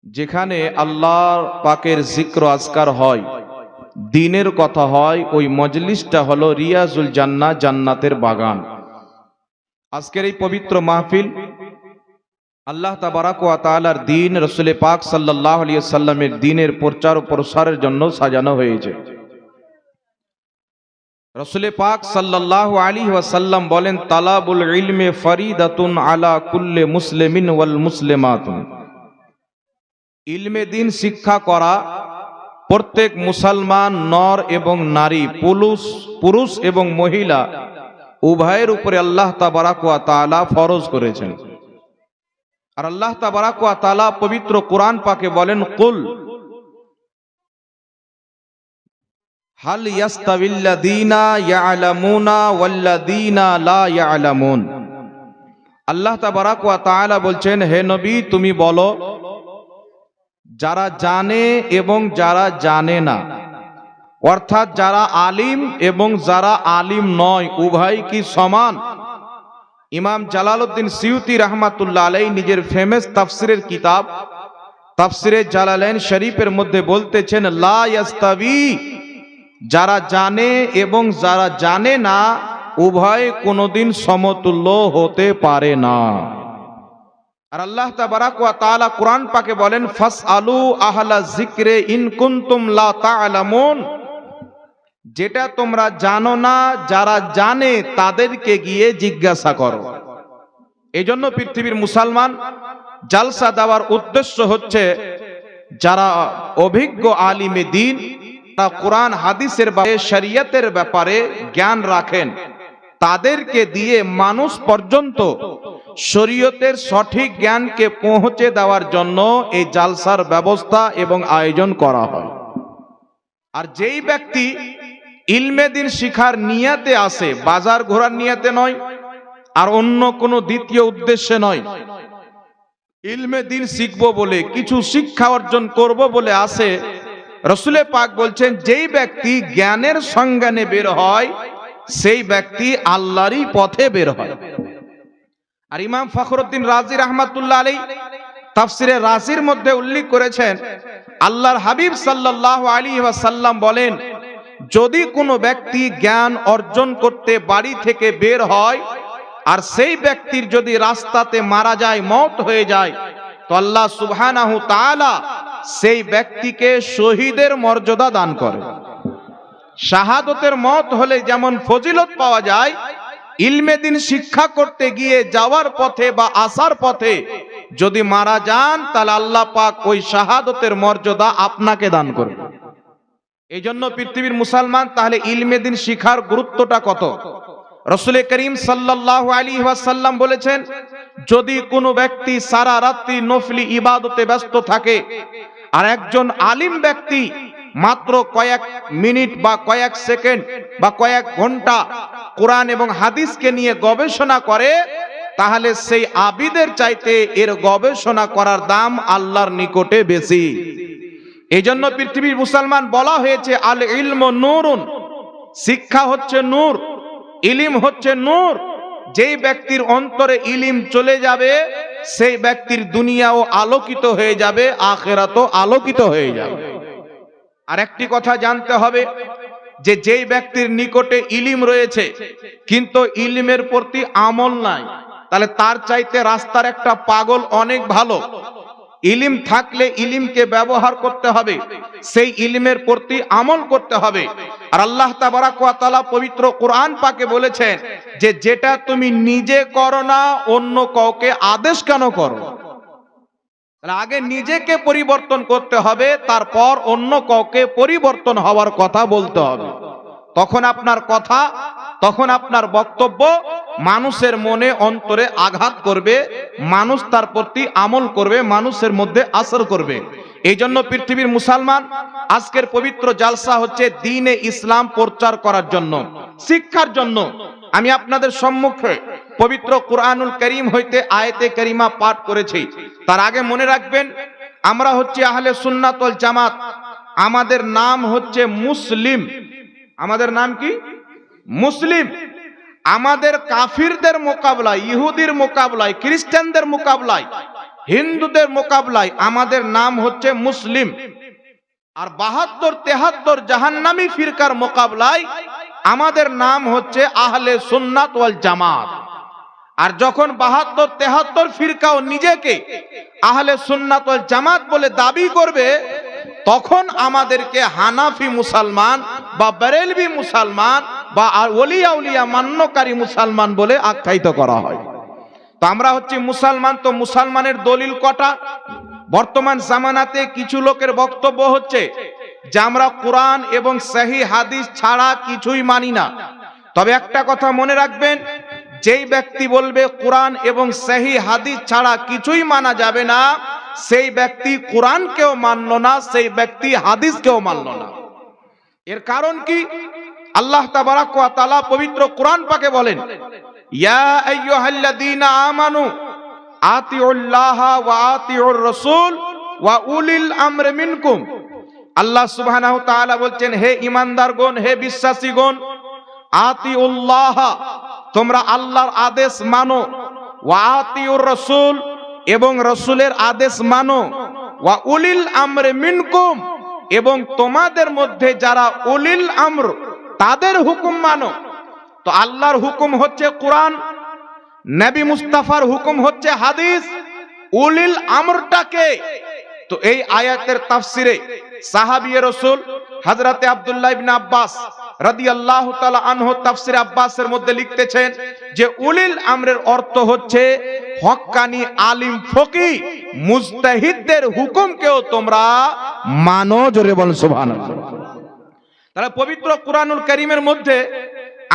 যেখানে আল্লাহ পাকের জিক্র আজকার হয়, দ্বীনের কথা হয়, ওই মজলিসটা হলো রিয়াজুল জান্নাহ, জান্নাতের বাগান। আজকের এই পবিত্র মাহফিল আল্লাহ তাবারাক ওয়া তাআলার দ্বীন, রাসূল পাক সাল্লাল্লাহু আলাইহি ওয়াসাল্লামের দ্বীনের প্রচার ও প্রসারের জন্য সাজানো হয়েছে। রাসূল পাক সাল্লাল্লাহু আলাইহি ওয়াসাল্লাম বলেন, তালাবুল ইলমি ফরিদাতুন আলা কুল্লি মুসলিমিন ওয়াল মুসলিমাতুন। ইলমে দ্বীন শিক্ষা করা প্রত্যেক মুসলমান নর এবং নারী, পুরুষ এবং মহিলা উভয়ের উপরে আল্লাহ তাবারাক ওয়া তাআলা ফরজ করেছেন। আর আল্লাহ তাবারাক ওয়া তাআলা পবিত্র কোরআন পাকে বলেন, কুল হাল ইয়াস্তাবিল্লাযীনা ইয়ালামুনা ওয়াল্লাযীনা লা ইয়ালামুন। আল্লাহ তাবারাক ওয়া তাআলা বলছেন, হে নবী তুমি বলো, যারা জানে এবং যারা জানে না, অর্থাৎ যারা আলিম এবং যারা আলিম নয়, উভয় কি সমান? ইমাম জালালউদ্দিন সিয়ুতি রাহমাতুল্লাহ আলাইহি নিজের ফেমাস তাফসিরের কিতাব তাফসিরে জালালাইন শরীফের মধ্যে বলতেছেন, লা ইয়াস্তাবি, যারা জানে এবং যারা জানে না উভয় কোনোদিন সমতুল্য হতে পারে না। আর আল্লাহ তাবারাক ওয়া তাআলা কোরআন পাকে বলেন, ফাসআলু আহলা যিকরে ইন কুনতুম লা তা'লামুন। যেটা তোমরা জানো না, যারা জানে তাদেরকে গিয়ে জিজ্ঞাসা করো। এজন্য পৃথিবীর মুসলমান জালসা দেওয়ার উদ্দেশ্য হচ্ছে, যারা অভিজ্ঞ আলিমে দ্বীন, তারা কোরআন হাদিসের ব্যাপারে, শরীয়তের ব্যাপারে জ্ঞান রাখেন, তাদেরকে দিয়ে মানুষ পর্যন্ত শরীয়তের সঠিক জ্ঞানকে পৌঁছে দেওয়ার জন্য এই জালসার ব্যবস্থা এবং আয়োজন করা হয়। আর যেই ব্যক্তি ইলমে দ্বীন শিখার নিয়তে আসে, বাজার ঘোরার নিয়তে নয়, আর অন্য কোনো দ্বিতীয় উদ্দেশ্যে নয়, ইলমে দ্বীন শিখবো বলে, কিছু শিক্ষা অর্জন করব বলে আসে, রাসূল পাক বলছেন, যেই ব্যক্তি জ্ঞানের সন্ধানে বের হয় সেই ব্যক্তি আল্লাহরই পথে বের হয়। আর ইমাম ফখরুদ্দিন রাজি রাহমাতুল্লাহ আলাইহি তাফসিরে রাজির মধ্যে উল্লেখ করেছেন, আল্লাহর হাবিব সাল্লাল্লাহু আলাইহি ওয়াসাল্লাম বলেন, যদি কোনো ব্যক্তি জ্ঞান অর্জন করতে বাড়ি থেকে বের হয় আর সেই ব্যক্তির যদি রাস্তাতে মারা যায়, মওত হয়ে যায়, তো আল্লাহ সুবহানাহু তাআলা সেই ব্যক্তিকে শহীদের মর্যাদা দান করে। শাহাদতের মওত হলে যেমন ফজিলত পাওয়া যায়, ইলমে দ্বীন শিক্ষা করতে গিয়ে যাওয়ার পথে বা আসার পথে যদি মারা যান, তাহলে আল্লাহ পাক ওই শাহাদতের মর্যাদা আপনাকে দান করবে। এই জন্য পৃথিবীর মুসলমান, তাহলে ইলমে দ্বীন শিখার গুরুত্বটা কত? রাসূল করিম সাল্লাল্লাহু আলাইহি ওয়াসাল্লাম বলেছেন, যদি কোনো ব্যক্তি সারা রাত্রি নফলি ইবাদতে ব্যস্ত থাকে আর একজন আলিম ব্যক্তি মাত্র কয়েক মিনিট বা কয়েক সেকেন্ড বা কয়েক ঘন্টা কোরআন এবং হাদিসকে নিয়ে গবেষণা করে, তাহলে সেই আবিদের চাইতে এর গবেষণা করার দাম আল্লাহর নিকটে বেশি। এই জন্য পৃথিবীর মুসলমান বলা হয়েছে, আল ইলমু নূরুন, শিক্ষা হচ্ছে নূর, ইলিম হচ্ছে নূর। যেই ব্যক্তির অন্তরে ইলিম চলে যাবে, সেই ব্যক্তির দুনিয়াও আলোকিত হয়ে যাবে, আখিরাতও আলোকিত হয়ে যাবে। আর একটি কথা জানতে হবে, যে যেই ব্যক্তির নিকটে ইলিম রয়েছে কিন্তু ইলিমের প্রতি আমল নাই, তাহলে তার চাইতে রাস্তার একটা পাগল অনেক ভালো। ইলিম থাকলে ইলিমকে ব্যবহার করতে হবে, সেই ইলিমের প্রতি আমল করতে হবে। আর আল্লাহ তাবারাক ওয়া তাআলা পবিত্র কোরআন পাকে বলেছেন, যে যেটা তুমি নিজে করো না, অন্য কাউকে আদেশ কেন করো? আগে নিজেকে পরিবর্তন করতে হবে, তারপর অন্য কাউকে পরিবর্তন হওয়ার কথা বলতে হবে। তখন আপনার কথা, তখন আপনার বক্তব্য মানুষের মনে অন্তরে আঘাত করবে, মানুষ তার প্রতি আমল করবে, মানুষের মধ্যে আসর করবে। এই জন্য পৃথিবীর মুসলমান, আজকের পবিত্র জালসা হচ্ছে দ্বীনে ইসলাম প্রচার করার জন্য, শিক্ষার জন্য। আমি আপনাদের সম্মুখে পবিত্র কুরআনুল কারীম হইতে আয়াতে কারিমা পাঠ করেছি। তার আগে মনে রাখবেন, আমরা হচ্ছে আহলে সুন্নাত ওয়াল জামাত, আমাদের নাম হচ্ছে মুসলিম। আমাদের নাম কি? মুসলিম। আমাদের কাফিরদের মোকাবেলায়, ইহুদির মোকাবেলায়, খ্রিস্টানদের মোকাবেলায়, হিন্দুদের মোকাবলায় আমাদের নাম হচ্ছে মুসলিম, আর ৭২-৭৩ জাহান্নামী ফিরকার মোকাবলায় আমাদের নাম হচ্ছে আহলে সুন্নাত ওয়াল জামাত। আর যখন ৭২-৭৩ ফিরকাও নিজেকে আহলে সুন্নাত ওয়াল জামাত বলে দাবি করবে, তখন আমাদেরকে হানাফি মুসলমান বা বেরেলভি মুসলমান বা ওলিয়া উলিয়া মান্যকারী মুসলমান বলে আখ্যায়িত করা হয়। তো আমরা হচ্ছে মুসলমান। তো মুসলমানের দলিল কটা? বর্তমান জামানাতে কিছু লোকের বক্তব্য হচ্ছে যে আমরা কোরআন এবং সহি হাদিস ছাড়া কিছুই মানি না। তবে একটা কথা মনে রাখবেন, যেই ব্যক্তি বলবে কোরআন এবং সহি হাদিস ছাড়া কিছুই মানা যাবে না, সেই ব্যক্তি কোরআনকেও মানল না, সেই ব্যক্তি হাদিসকেও মানল না। এর কারণ কি? আল্লাহ তাবারাক ওয়া তাআলা পবিত্র কোরআন পাকে বলেন, ইয়া আইয়ুহাল্লাযীনা আমানু আতিউল্লাহা ওয়া আতিউর রাসূল ওয়া উলিল আমরি মিনকুম। আল্লাহ সুবহানাহু ওয়া তাআলা বলছেন, হে ঈমানদারগণ, হে বিশ্বাসীগণ, আতিউল্লাহা, তোমরা আল্লাহর আদেশ মানো, ওয়া আতিউর রাসূল, এবং রাসূলের আদেশ মানো, ওয়া উলিল আমরি মিনকুম, এবং তোমাদের মধ্যে যারা উলিল আমর তাদের হুকুম মানো। তো আল্লাহর হুকুম হচ্ছে কোরআন, নবী মুস্তাফার হুকুম হচ্ছে হাদিস। উলিল আমরটাকে, তো এই আয়াতের তাফসিরে সাহাবী রাসূল হযরতে আব্দুল্লাহ ইবনে আব্বাস রাদিয়াল্লাহু তাআলা আনহু তাফসিরে আব্বাসের মধ্যে লিখতেছেন যে উলিল আমরের অর্থ হচ্ছে হক্কানি আলিম ফকিহ মুজতাহিদদের হুকুমকেও তোমরা মানো। জোরে বলেন সুবহানাল্লাহ। তাহলে পবিত্র কুরআনুল কারীমের মধ্যে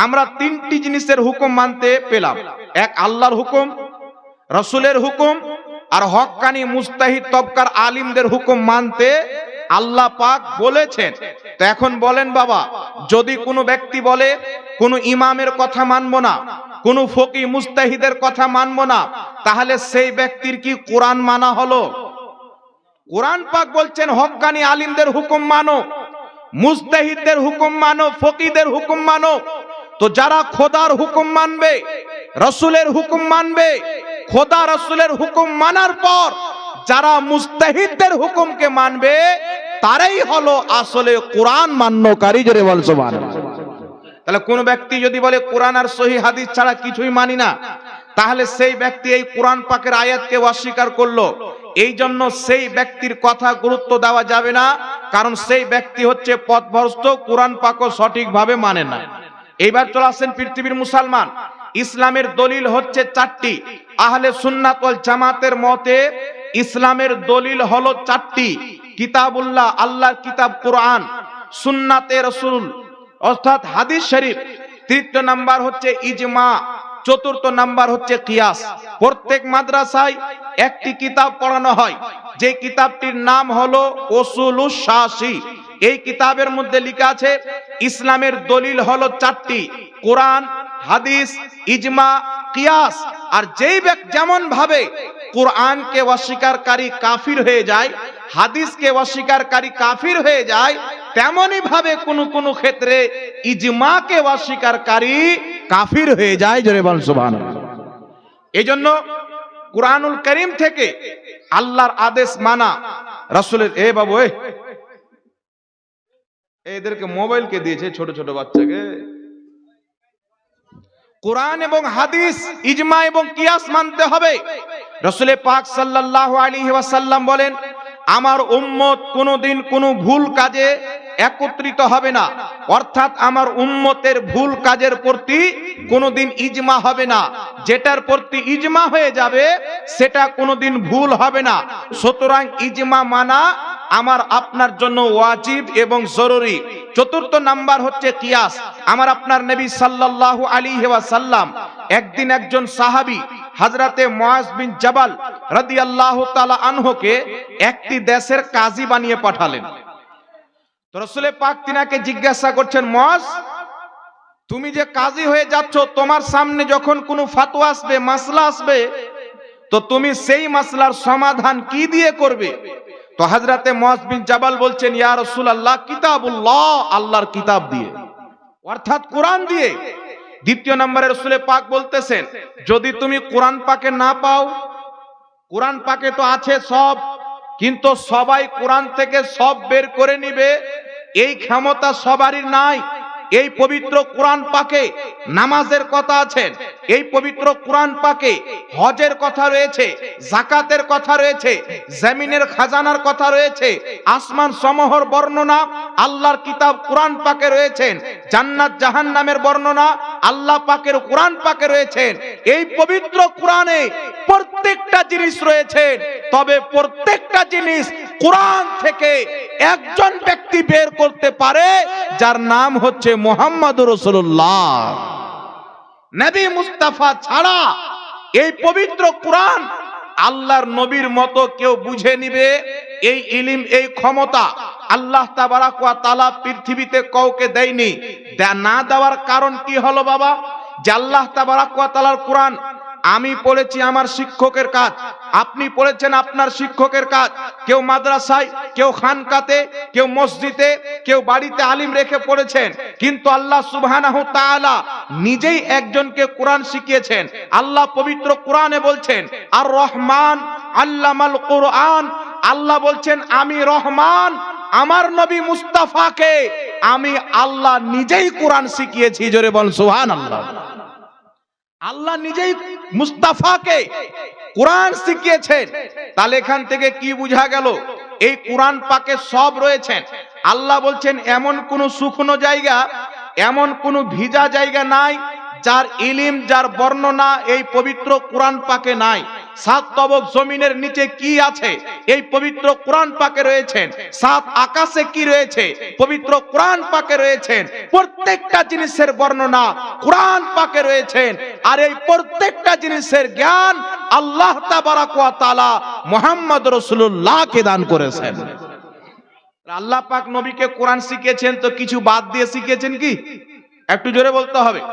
আমরা তিনটি জিনিসের হুকুম মানতে পেলাম। এক, আল্লাহর হুকুম, রাসূলের হুকুম, আর হক্কানি মুজতাহিদ তবকার আলিমদের হুকুম মানতে আল্লাহ পাক বলেছেন। তো এখন বলেন বাবা, যদি কোনো ব্যক্তি বলে কোনো ইমামের কথা মানবো না, কোনো ফকিহ মুজতাহিদের কথা মানবো না, তাহলে সেই ব্যক্তির কি কোরআন মানা হলো? কোরআন পাক বলছেন হক্কানি আলিমদের হুকুম মানো, মুজতাহিদদের হুকুম মানো, ফকিহদের হুকুম মানো। তো যারা খোদার হুকুম মানবে, রাসূলের হুকুম মানবে, খোদা রাসূলের হুকুম মানার পর যারা মুজতাহিদদের হুকুমকে মানবে, তারাই হলো আসলে কোরআন মান্যকারী। জোরে বল সুবহানাল্লাহ। তাহলে কোন ব্যক্তি যদি বলে কোরআন আর সহিহ হাদিস ছাড়া কিছুই মানি না, তাহলে সেই ব্যক্তি এই কোরআন পাকের আয়াতকে অস্বীকার করলো। এই জন্য সেই ব্যক্তির কথা গুরুত্ব দেওয়া যাবে না, কারণ সেই ব্যক্তি হচ্ছে পথভ্রষ্ট, কোরআন পাকও সঠিকভাবে মানে না। এইবার চলে আসেন পৃথিবীর মুসলমান। ইসলামের দলিল হচ্ছে চারটি। আহলে সুন্নাত ওয়াল জামাতের মতে ইসলামের দলিল হলো চারটি। কিতাবুল্লাহ, আল্লাহর কিতাব কোরআন, সুন্নাতে রাসূল অর্থাৎ হাদিস শরীফ, তৃতীয় নাম্বার হচ্ছে ইজমা, চতুর্থ নাম্বার হচ্ছে কিয়াস। প্রত্যেক মাদ্রাসায় একটি কিতাব পড়ানো হয়, যে কিতাবটির নাম হলো উসুলুশ শাসি। এই কিতাবের মধ্যে লেখা আছে ইসলামের দলিল হলো চারটি: কোরআন, হাদিস, ইজমা, কিয়াস। আর যেই ব্যক্তি যেমন ভাবে কোরআনকে অস্বীকারকারী কাফির হয়ে যায়, হাদিসকে অস্বীকারকারী কাফির হয়ে যায়, তেমনি ভাবে কোন কোন ক্ষেত্রে ইজমাকে অস্বীকারকারী কাফির হয়ে যায়। জোরে বল সুবহানাল্লাহ। এইজন্য কুরআনুল কারীম থেকে আল্লাহর আদেশ মানা, রাসূলের বাবু এদেরকে মোবাইল কে দিয়েছে ছোট ছোট বাচ্চাকে। কোরআন এবং হাদিস, ইজমা এবং কিয়াস মানতে হবে। রাসূল পাক সাল্লাল্লাহু আলাইহি ওয়াসাল্লাম বলেন, আমার উম্মত কোনোদিন কোনো ভুল কাজে একত্রিত হবে না, অর্থাৎ আমার উম্মতের ভুল কাজের প্রতি কোনোদিন ইজমা হবে না। যেটার প্রতি ইজমা হয়ে যাবে সেটা কোনোদিন ভুল হবে না। সুতরাং ইজমা মানা আমার আপনার জন্য ওয়াজিব এবং জরুরি। চতুর্থ নাম্বার হচ্ছে কিয়াস। আমার আপনার নবী সাল্লাল্লাহু আলাইহি ওয়াসাল্লাম একদিন একজন সাহাবী হযরতে মুআজ বিন জাবাল রাদিয়াল্লাহু তাআলা আনহুকে একটি দেশের কাজী বানিয়ে পাঠালেন। তো রাসূল পাক তিনাকে জিজ্ঞাসা করছেন, মুআজ, তুমি যে কাজী হয়ে যাচ্ছ, তোমার সামনে যখন কোনো ফতোয়া আসবে, মাসলা আসবে, তো তুমি সেই মাসলার সমাধান কি দিয়ে করবে? তো হযরতে মুআজ বিন জাবাল বলছেন, ইয়া রাসূলুল্লাহ, কিতাবুল্লাহ, আল্লাহর কিতাব দিয়ে, অর্থাৎ কোরআন দিয়ে। দ্বিতীয় নম্বরে রাসূল পাক বলতেছেন, যদি তুমি কোরআন পাকে না পাও, কোরআন পাকে তো আছে সব, কিন্তু সবাই কোরআন থেকে সব বের করে নিবে এই ক্ষমতা সবারই নাই। এই পবিত্র কোরআন পাকে নামাজের কথা আছে, এই পবিত্র কোরআন পাকে হজের কথা রয়েছে, যাকাতের কথা রয়েছে, জমিনের খাজানার কথা রয়েছে, আসমান সমূহের বর্ণনা আল্লাহর কিতাব কোরআন পাকে রয়েছেন, জান্নাত জাহান্নামের বর্ণনা আল্লাহ পাকের কোরআন পাকে রয়েছেন। এই পবিত্র কোরআনে প্রত্যেকটা জিনিস রয়েছে, তবে প্রত্যেকটা জিনিস কোরআন থেকে একজন ব্যক্তি বের করতে পারে, যার নাম হচ্ছে মুহাম্মদুর রাসূলুল্লাহ। নবী মুস্তাফা ছাড়া এই পবিত্র কোরআন আল্লাহর নবীর মতো কেউ বুঝে নিবে এই ইলম, এই ক্ষমতা আল্লাহ তাবারাক ওয়া তাআলা পৃথিবীতে কাউকে দেয়নি। না দেওয়ার কারণ কি হলো বাবা? যে আল্লাহ তাবারাক ওয়া তাআলার কোরআন আমি পড়েছি আমার শিক্ষকের কাজ, আপনি পড়েছেন আপনার শিক্ষকের কাজ, কেউ মাদ্রাসায়, কেউ খানকাতে, কেউ মসজিদে, কেউ বাড়িতে আলিম রেখে পড়েছেন, কিন্তু আল্লাহ সুবহানাহু তাআলা নিজেই একজনকে কোরআন শিখিয়েছেন। আল্লাহ পবিত্র কোরআনে বলছেন আর রহমান আল্লামাল কোরআন, আল্লাহ বলছেন আমি রহমান, আমার নবী মুস্তাফাকে আমি আল্লাহ নিজেই কোরআন শিখিয়েছি। জোরে বল সুবহানাল্লাহ। আল্লাহ নিজেই মুস্তাফাকে কোরআন শিখিয়েছেন। তাহলে এখান থেকে কি বোঝা গেল? এই কোরআন পাকে সব রয়েছেন। আল্লাহ বলছেন এমন কোন শুকনো জায়গা, এমন কোন ভিজা জায়গা নাই যার ইলম, যার বর্ণনা এই পবিত্র কোরআন পাকে নাই। সাত তবক জমিনের নিচে কি আছে এই পবিত্র কোরআন পাকে রয়েছেন, সাত আকাশে কি রয়েছে পবিত্র কোরআন পাকে রয়েছেন। প্রত্যেকটা জিনিসের বর্ণনা কোরআন পাকে রয়েছেন, আর এই প্রত্যেকটা জিনিসের জ্ঞান আল্লাহ তাবারাক ওয়া তাআলা মুহাম্মদ রাসূলুল্লাহকে দান করেছেন। আল্লাহ পাক নবীকে কোরআন শিখিয়েছেন, তো কিছু বাদ দিয়ে শিখিয়েছেন কি? একটু জোরে বলতে হবে।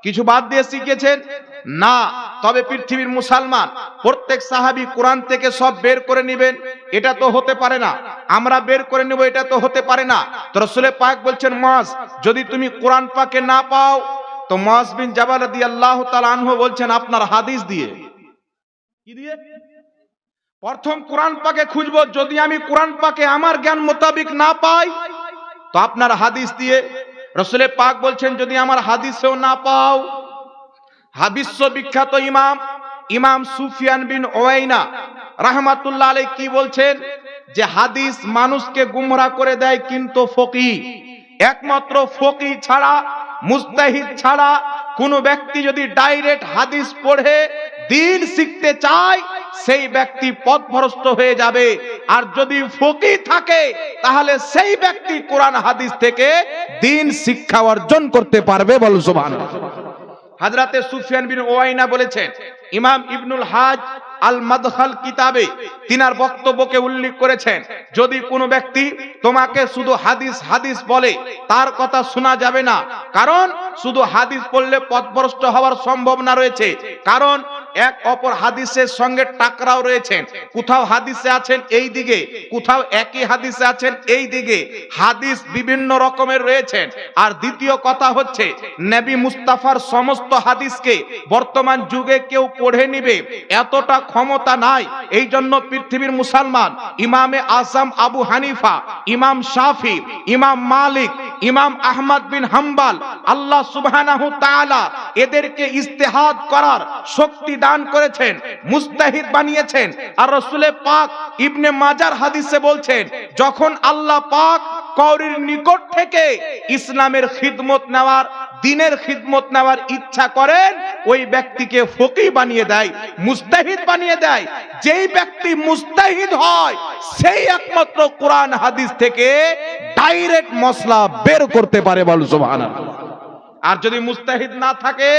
কিছু বাদ দিয়ে শিখিয়েছেন না। তবে পৃথিবীর মুসলমান প্রত্যেক সাহাবী কোরআন থেকে সব বের করে নেবেন, এটা তো হতে পারে না। আমরা বের করে নেব, এটা তো হতে পারে না। তো রাসূল পাক বলছেন মুআজ, যদি তুমি কোরআন পাকে না পাও তো মুআজ বিন জাবাল রাদিয়াল্লাহু তাআলা আনহু বলছেন আপনার হাদিস দিয়ে। কি দিয়ে? প্রথম কোরআন পাকে খুঁজবো, যদি আমি কোরআন পাকে আমার জ্ঞান মোতাবেক না পাই তো আপনার হাদিস দিয়ে। রাসূল পাক বলছেন যদি আমার হাদিসেও না পাও, হাবিশ্ব বিখ্যাত ইমাম সুফিয়ান বিন উয়াইনা রাহমাতুল্লাহ আলাইহি কি বলছেন? যে হাদিস মানুষকে গুমরাহ করে দেয়, কিন্তু ফকিহ, একমাত্র ফকিহ ছাড়া, মুজতাহিদ ছাড়া কোন ব্যক্তি যদি ডাইরেক্ট হাদিস পড়ে দ্বীন শিখতে চায় সেই ব্যক্তি পথভ্রষ্ট হয়ে যাবে। আর যদি ফকিহ থাকে তাহলে সেই ব্যক্তি কোরআন হাদিস থেকে দ্বীন শিক্ষা অর্জন করতে পারবে। বল সুবহানাল্লাহ। হযরতে সুফিয়ান বিন উয়াইনা বলেছেন, ইমাম ইবনুল হাজ আল মাদখাল কিতাবে তিনার বক্তব্যকে উল্লেখ করেছেন, যদি কোনো ব্যক্তি তোমাকে শুধু হাদিস হাদিস বলে তার কথা শোনা যাবে না, কারণ শুধু হাদিস পড়লে পথভ্রষ্ট হওয়ার সম্ভাবনা রয়েছে। কারণ এক অপর হাদিসের সঙ্গে টাকরাও রয়েছেন, কোথাও হাদিসে আছেন এই দিকে, কোথাও একই হাদিসে আছেন এই দিকে, হাদিস বিভিন্ন রকমের রয়েছেন। আর দ্বিতীয় কথা হচ্ছে নবী মুস্তাফার সমস্ত হাদিসকে বর্তমান যুগে কেউ পড়ে নিবে এতটা ক্ষমতা নাই। এই জন্য পৃথিবীর মুসলমান ইমামে আযম আবু হানিফা, ইমাম শাফি, ইমাম মালিক, ইমাম আহমদ বিন হাম্বল, আল্লাহ সুবহানাহু তাআলা এদেরকে ইজতিহাদ করার শক্তি দান করেছেন, মুস্তাহিদ বানিয়েছেন। আর রাসূল পাক ইবনে মাজার হাদিসে বলছেন, যখন আল্লাহ পাক কাউরির নিকট থেকে ইসলামের খিদমত নেওয়ার, দ্বীনের খিদমত নেওয়ার ইচ্ছা করেন, ওই ব্যক্তিকে ফকিহ বানিয়ে দেয়, মুস্তাহিদ বানিয়ে দেয়। যেই ব্যক্তি মুস্তাহিদ হয় সেই একমাত্র কোরআন হাদিস থেকে ডাইরেক্ট মসলা বের করতে পারে। বল সুবহানাল্লাহ। আর যদি মুস্তাহিদ না থাকে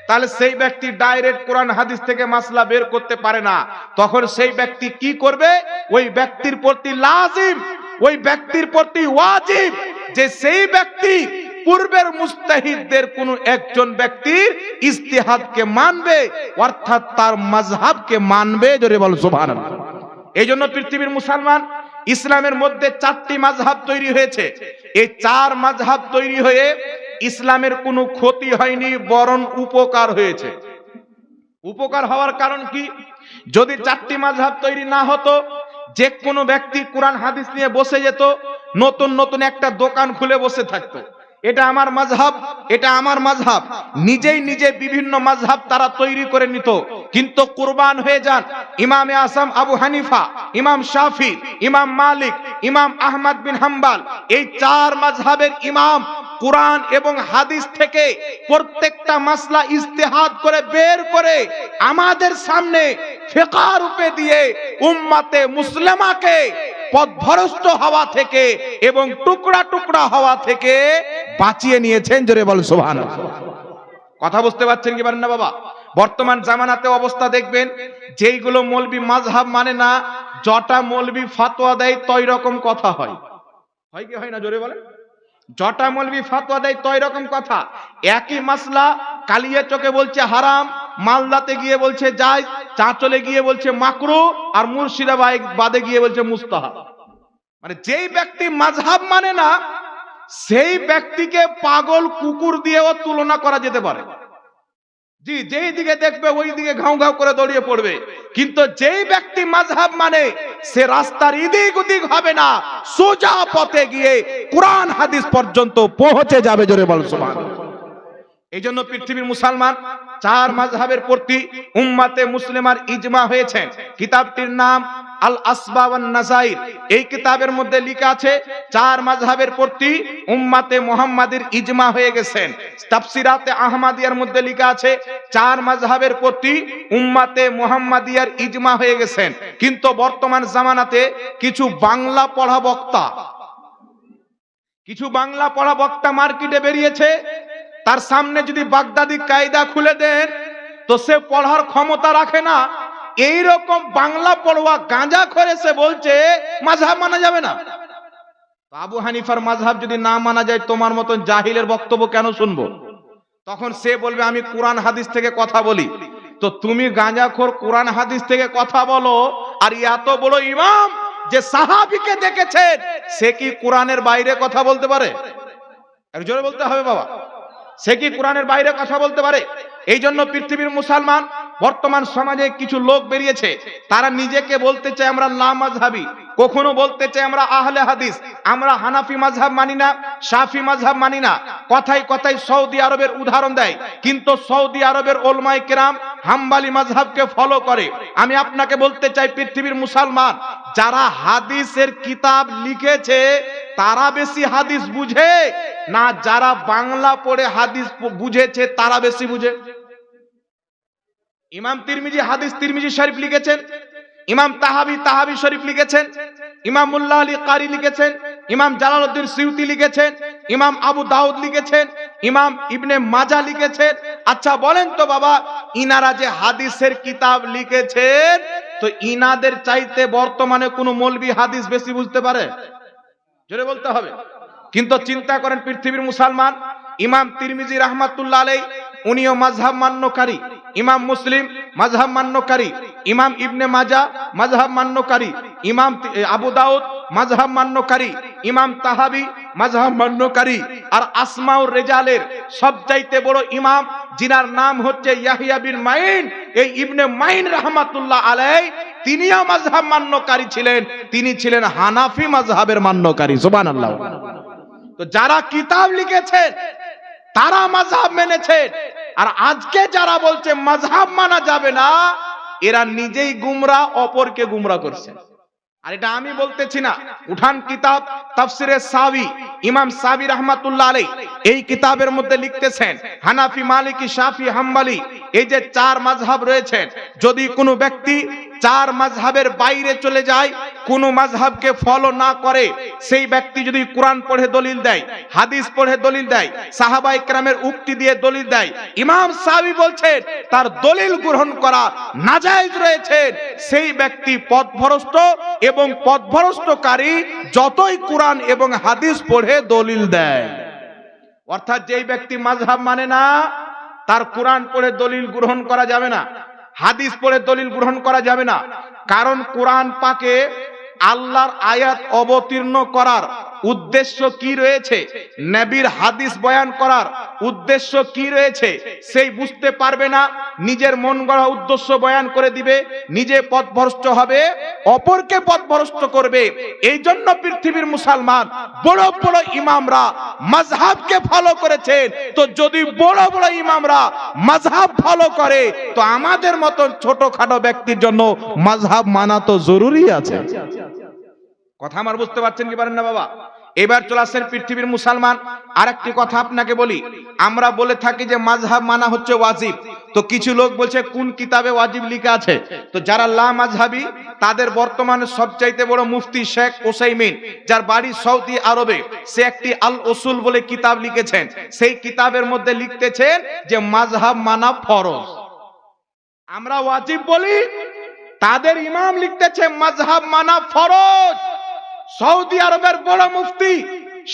তাহলে সেই ব্যক্তি ডাইরেক্ট কোরআন হাদিস থেকে মাসলা বের করতে পারে না। তখন সেই ব্যক্তি কি করবে? ওই ব্যক্তির প্রতি লাজিম, ওই ব্যক্তির প্রতি ওয়াজিব যে সেই ব্যক্তি পূর্বের মুস্তাহিদদের কোন একজন ব্যক্তির ইজতিহাদকে মানবে, অর্থাৎ তার মাযহাবকে মানবে। জোরে বল সুবহানাল্লাহ। এই জন্য পৃথিবীর মুসলমান ইসলামের মধ্যে 4টি মাযহাব তৈরি হয়েছে। এই 4 মাযহাব তৈরি হয়ে ইসলামের কোনো ক্ষতি হয়নি, বরং উপকার হয়েছে। উপকার হওয়ার কারণ কি? যদি চারটি মাযহাব তৈরি না হতো, যে কোনো ব্যক্তি কোরআন হাদিস নিয়ে বসে যেত, নতুন নতুন একটা দোকান খুলে বসে থাকতো, এটা আমার মাযহাব, এটা আমার মাযহাব, নিজেই নিজে বিভিন্ন মাযহাব তারা তৈরি করে নিত। কিন্তু কুরবান হয়ে যান ইমামে আযম আবু হানিফা, ইমাম শাফি, ইমাম মালিক, ইমাম আহমদ বিন হাম্বল, এই চার মাযহাবের ইমাম কুরআন এবং হাদিস থেকে প্রত্যেকটা মাসলা ইজতিহাদ করে বের করে আমাদের সামনে ফিকহ রূপে দিয়ে উম্মতে মুসলিমাকে পথভ্রষ্ট হওয়া থেকে এবং টুকরা টুকরা হওয়া থেকে বাঁচিয়ে নিয়েছেন। জোরে বল সুবহানাল্লাহ। কথা বুঝতে পারছেন কি পারেন না বাবা? বর্তমান জামানাতে অবস্থা দেখবেন, যেইগুলো মৌলবি মাযহাব মানে না, জটা মৌলবি ফতোয়া দেয় তই রকম কথা হয়। হয় কি হয় না? জোরে বলেন। জটা মৌলবি ফতোয়া দেয় তই রকম কথা। একই মাসলা কালিয়া চকে বলছে হারাম, মালদাতে গিয়ে বলছে জায়েজ, চাঁচলে গিয়ে বলছে মাকরু, আর মুর্শিদাবাদে গিয়ে বলছে মুস্তাহাব। মানে যেই ব্যক্তি মাযহাব মানে না, সেই ব্যক্তিকে পাগল কুকুর দিয়েও তুলনা করা যেতে পারে। জি, যেই দিকে দেখবে ওই দিকে ঘাউ ঘাউ করে দৌড়িয়ে পড়বে। কিন্তু যেই ব্যক্তি মাযহাব মানে, সে রাস্তার এদিক ওদিক হবে না, সোজা পথে গিয়ে কোরআন হাদিস পর্যন্ত পৌঁছে যাবে। জোরে বল সুবহানাল্লাহ। এই জন্য পৃথিবীর মুসলমান চার মাযহাবের প্রতি উম্মতে মুসলিমার ইজমা হয়েছেন। কিতাবটির নাম আল আসবাব ওয়ান নাযাইর। এই কিতাবের মধ্যে লেখা আছে চার মাযহাবের প্রতি উম্মতে মুহাম্মাদের ইজমা হয়ে গেছেন। তাফসিরাতে আহমদিয়ার মধ্যে লেখা আছে চার মাযহাবের প্রতি উম্মতে মুহাম্মাদিয়ার ইজমা হয়ে গেছেন। কিন্তু বর্তমান জামানাতে কিছু বাংলা পড়া বক্তা মার্কেটে বেরিয়েছে। তার সামনে যদি বাগদাদি কায়দা খুলে দেন তো সে পড়ার ক্ষমতা রাখে না। এই রকম বাংলা পড়ুয়া গাঁজা করে সে বলছে মাযহাব মানা যাবে না। আবু হানিফার মাযহাব যদি না মানা যায়, তোমার মতন জাহিলের বক্তব্য কেন শুনবো? তখন সে বলবে আমি কোরআন হাদিস থেকে কথা বলি। তো তুমি গাঁজাখোর কোরআন হাদিস থেকে কথা বলো, আর এত বড় ইমাম যে সাহাবীকে দেখেছেন, সে কি কোরআনের বাইরে কথা বলতে পারে? আর জোরে বলতে হবে বাবা, সে কি কোরআনের বাইরে কথা বলতে পারে? এই জন্য পৃথিবীর মুসলমান বর্তমান সমাজে কিছু লোক বেরিয়েছে, তারা নিজেকে বলতে চায় আমরা লা মাযহাবি, কখনো বলতে চায় আমরা আহলে হাদিস, আমরা হানাফি মাযহাব মানি না, শাফি মাযহাব মানি না। কথায় কথায় সৌদি আরবের উদাহরণ দেয়, কিন্তু সৌদি আরবের উলামায়ে কেরাম হাম্বলি মাযহাবকে ফলো করে। আমি আপনাকে বলতে চাই, পৃথিবীর মুসলমান যারা হাদিসের কিতাব লিখেছে তারা বেশি হাদিস বুঝে না যারা বাংলা পড়ে হাদিস বুঝেছে তারা বেশি বুঝে? ইমাম তিরমিজি হাদিস তিরমিজি শরীফ লিখেছেন, ইমাম তাহাবি শরীফ লিখেছেন, ইমাম মুল্লা আলী কারি লিখেছেন, ইমাম জালালউদ্দিন সিউতি লিখেছেন, ইমাম আবু দাউদ লিখেছেন, ইমাম ইবনে মাজা লিখেছেন। আচ্ছা বলেন তো বাবা, ইনারা যে হাদিসের কিতাব লিখেছেন, তো ইনাদের চাইতে বর্তমানে কোন মৌলবি হাদিস বেশি বুঝতে পারে? জোরে বলতে হবে। কিন্তু চিন্তা করেন, পৃথিবীর মুসলমান ইমাম তিরমিজি রাহমাতুল্লাহ আলাইহি উনিও মাযহাব মান্যকারী, ইমাম মুসলিম মাযহাব মান্যকারী, ইমাম ইবনে মাজা মাযহাব মান্যকারী, ইমাম আবু দাউদ মাযহাব মান্যকারী, ইমাম তাহাবি মাযহাব মান্যকারী, আর আসমাউর রিজালের সবচাইতে বড় ইমাম যিনার নাম হচ্ছে ইয়াহইয়া বিন মাইন, এই ইবনে মাইন রাহমাতুল্লাহ আলাইহি তিনিও মাযহাব মান্যকারী ছিলেন। তিনি ছিলেন হানাফি মাযহাবের মান্যকারী। সুবহানাল্লাহ। তো যারা কিতাব লিখেছেন তারা মাযহাব মেনেছেন, আর আজকে যারা বলছে মাযহাব মানা যাবে না, এরা নিজেই গুমরা, অপরকে গুমরা করছে। আর এটা আমি বলতেছি না, উঠান কিতাব তাফসিরে সাবি, ইমাম সাবি রাহমাতুল্লাহ আলাইহি এই কিতাবের মধ্যে লিখতেছেন হানাফি, মালিকি, শাফি, হাম্বলি, এই যে চার মাযহাব রয়েছেন, যদি কোনো ব্যক্তি চার মাযহাবের বাইরে চলে যায়, কোন মাযহাবকে ফলো না করে, সেই ব্যক্তি যদি কোরআন পড়ে দলিল দেয়, হাদিস পড়ে দলিল দেয়, সাহাবায়ে কেরামের উক্তি দিয়ে দলিল দেয়, ইমাম সাহাবী বলছেন তার দলিল গ্রহণ করা নাজায়েজ রয়েছে, সেই ব্যক্তি পথভ্রষ্ট এবং পথভ্রষ্টকারী, যতই কোরআন এবং হাদিস পড়ে দলিল দেয়। অর্থাৎ যেই ব্যক্তি মাযহাব মানে না, তার কোরআন পড়ে দলিল গ্রহণ করা যাবে না, হাদিস পড়ে দলিল গ্রহণ করা যাবে না। কারণ কোরআন পাকে আল্লাহর আয়াত অবতীর্ণ করার উদ্দেশ্য কি রয়েছে, নবীর হাদিস বয়ান করার উদ্দেশ্য কি রয়েছে, সেই বুঝতে পারবে না। নিজের মন গড়া উদ্দেশ্য বয়ান করে দিবে, নিজে পথভ্রষ্ট হবে, অপরকে পথভ্রষ্ট করবে। এই জন্য পৃথিবীর মুসলমান বড় বড় ইমামরা মাযহাবকে ফলো করেছেন। তো যদি বড় বড় ইমামরা মাযহাব ফলো করে, তো আমাদের মতন ছোটখাটো ব্যক্তির জন্য মাযহাব মানা তো জরুরি আছে। কথা আমার বুঝতে পারছেন কি পারেন না বাবা? এবার চলে আসেন পৃথিবীর মুসলমান, আরেকটি কথা আপনাকে বলি। আমরা বলে থাকি যে মাযহাব মানা হচ্ছে ওয়াজিব। তো কিছু লোক বলছে কোন কিতাবে ওয়াজিব লেখা আছে? তো যারা লা মাযহাবী, তাদের বর্তমানে সবচাইতে বড় মুফতি শেখ ওসাইমিন, যার বাড়ি সৌদি আরবে, সে একটি আল উসুল বলে কিতাব লিখেছেন। সেই কিতাবের মধ্যে লিখতেছেন যে মাযহাব মানা ফরজ। আমরা ওয়াজিব বলি, তাদের ইমাম লিখতেছে মাযহাব মানা ফরজ। সৌদি আরবের বড় মুফতি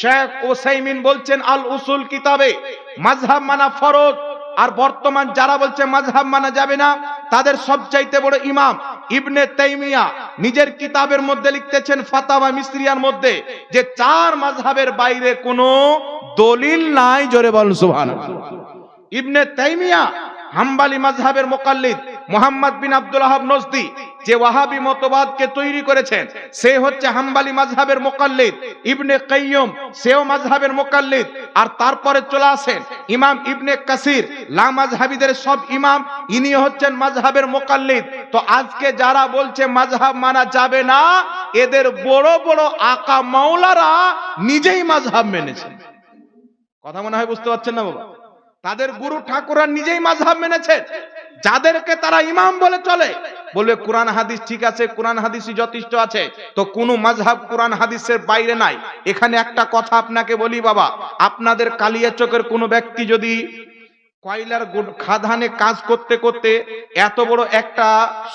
শেখ ওসাইমিন বলছেন আল উসুল কিতাবে মাযহাব মানা ফরজ। আর বর্তমান যারা বলছে মাযহাব মানা যাবে না, তাদের সবচাইতে বড় ইমাম ইবনে তাইমিয়া নিজের কিতাবের মধ্যে লিখতেছেন ফাতাওয়া মিসরিয়ার মধ্যে যে চার মাযহাবের বাইরে কোনো দলিল নাই। জোরে বলুন সুবহানাল্লাহ। ইবনে তাইমিয়া হাম্বলি মাযহাবের মুকাল্লিদ মুহাম্মদ বিন আব্দুল ওয়াহাব নজদি, যে ওয়াহাবি মতবাদকে তৈরি করেছেন, সে হচ্ছে হাম্বলি মাযহাবের মুকাল্লিদ। ইবনে কাইয়্যুম, সেও মাযহাবের মুকাল্লিদ। আর তারপরে চলে আসেন ইমাম ইবনে কাসির, লা মাযহাবীদের সব ইমাম, ইনি হচ্ছেন মাযহাবের মুকাল্লিদ। তো আজকে যারা বলছে মাযহাব মানা যাবে না, এদের বড় বড় আকা মাওলারা নিজেই মাযহাব মেনেছেন। কথা মনে হয় বুঝতে পারছেন না বাবা? তাদের গুরু ঠাকুররা নিজেই মাযহাব মেনেছে। যাদেরকে তারা ইমাম বলে চলে, বলে কোরআন হাদিস ঠিক আছে, কোরআন হাদিসই যথেষ্ট আছে, তো কোনো মাযহাব কোরআন হাদিসের বাইরে নাই। এখানে একটা কথা আপনাকে বলি বাবা, আপনাদের কালিয়াচকের কোনো ব্যক্তি যদি কয়লার খাদানে কাজ করতে করতে এত বড় একটা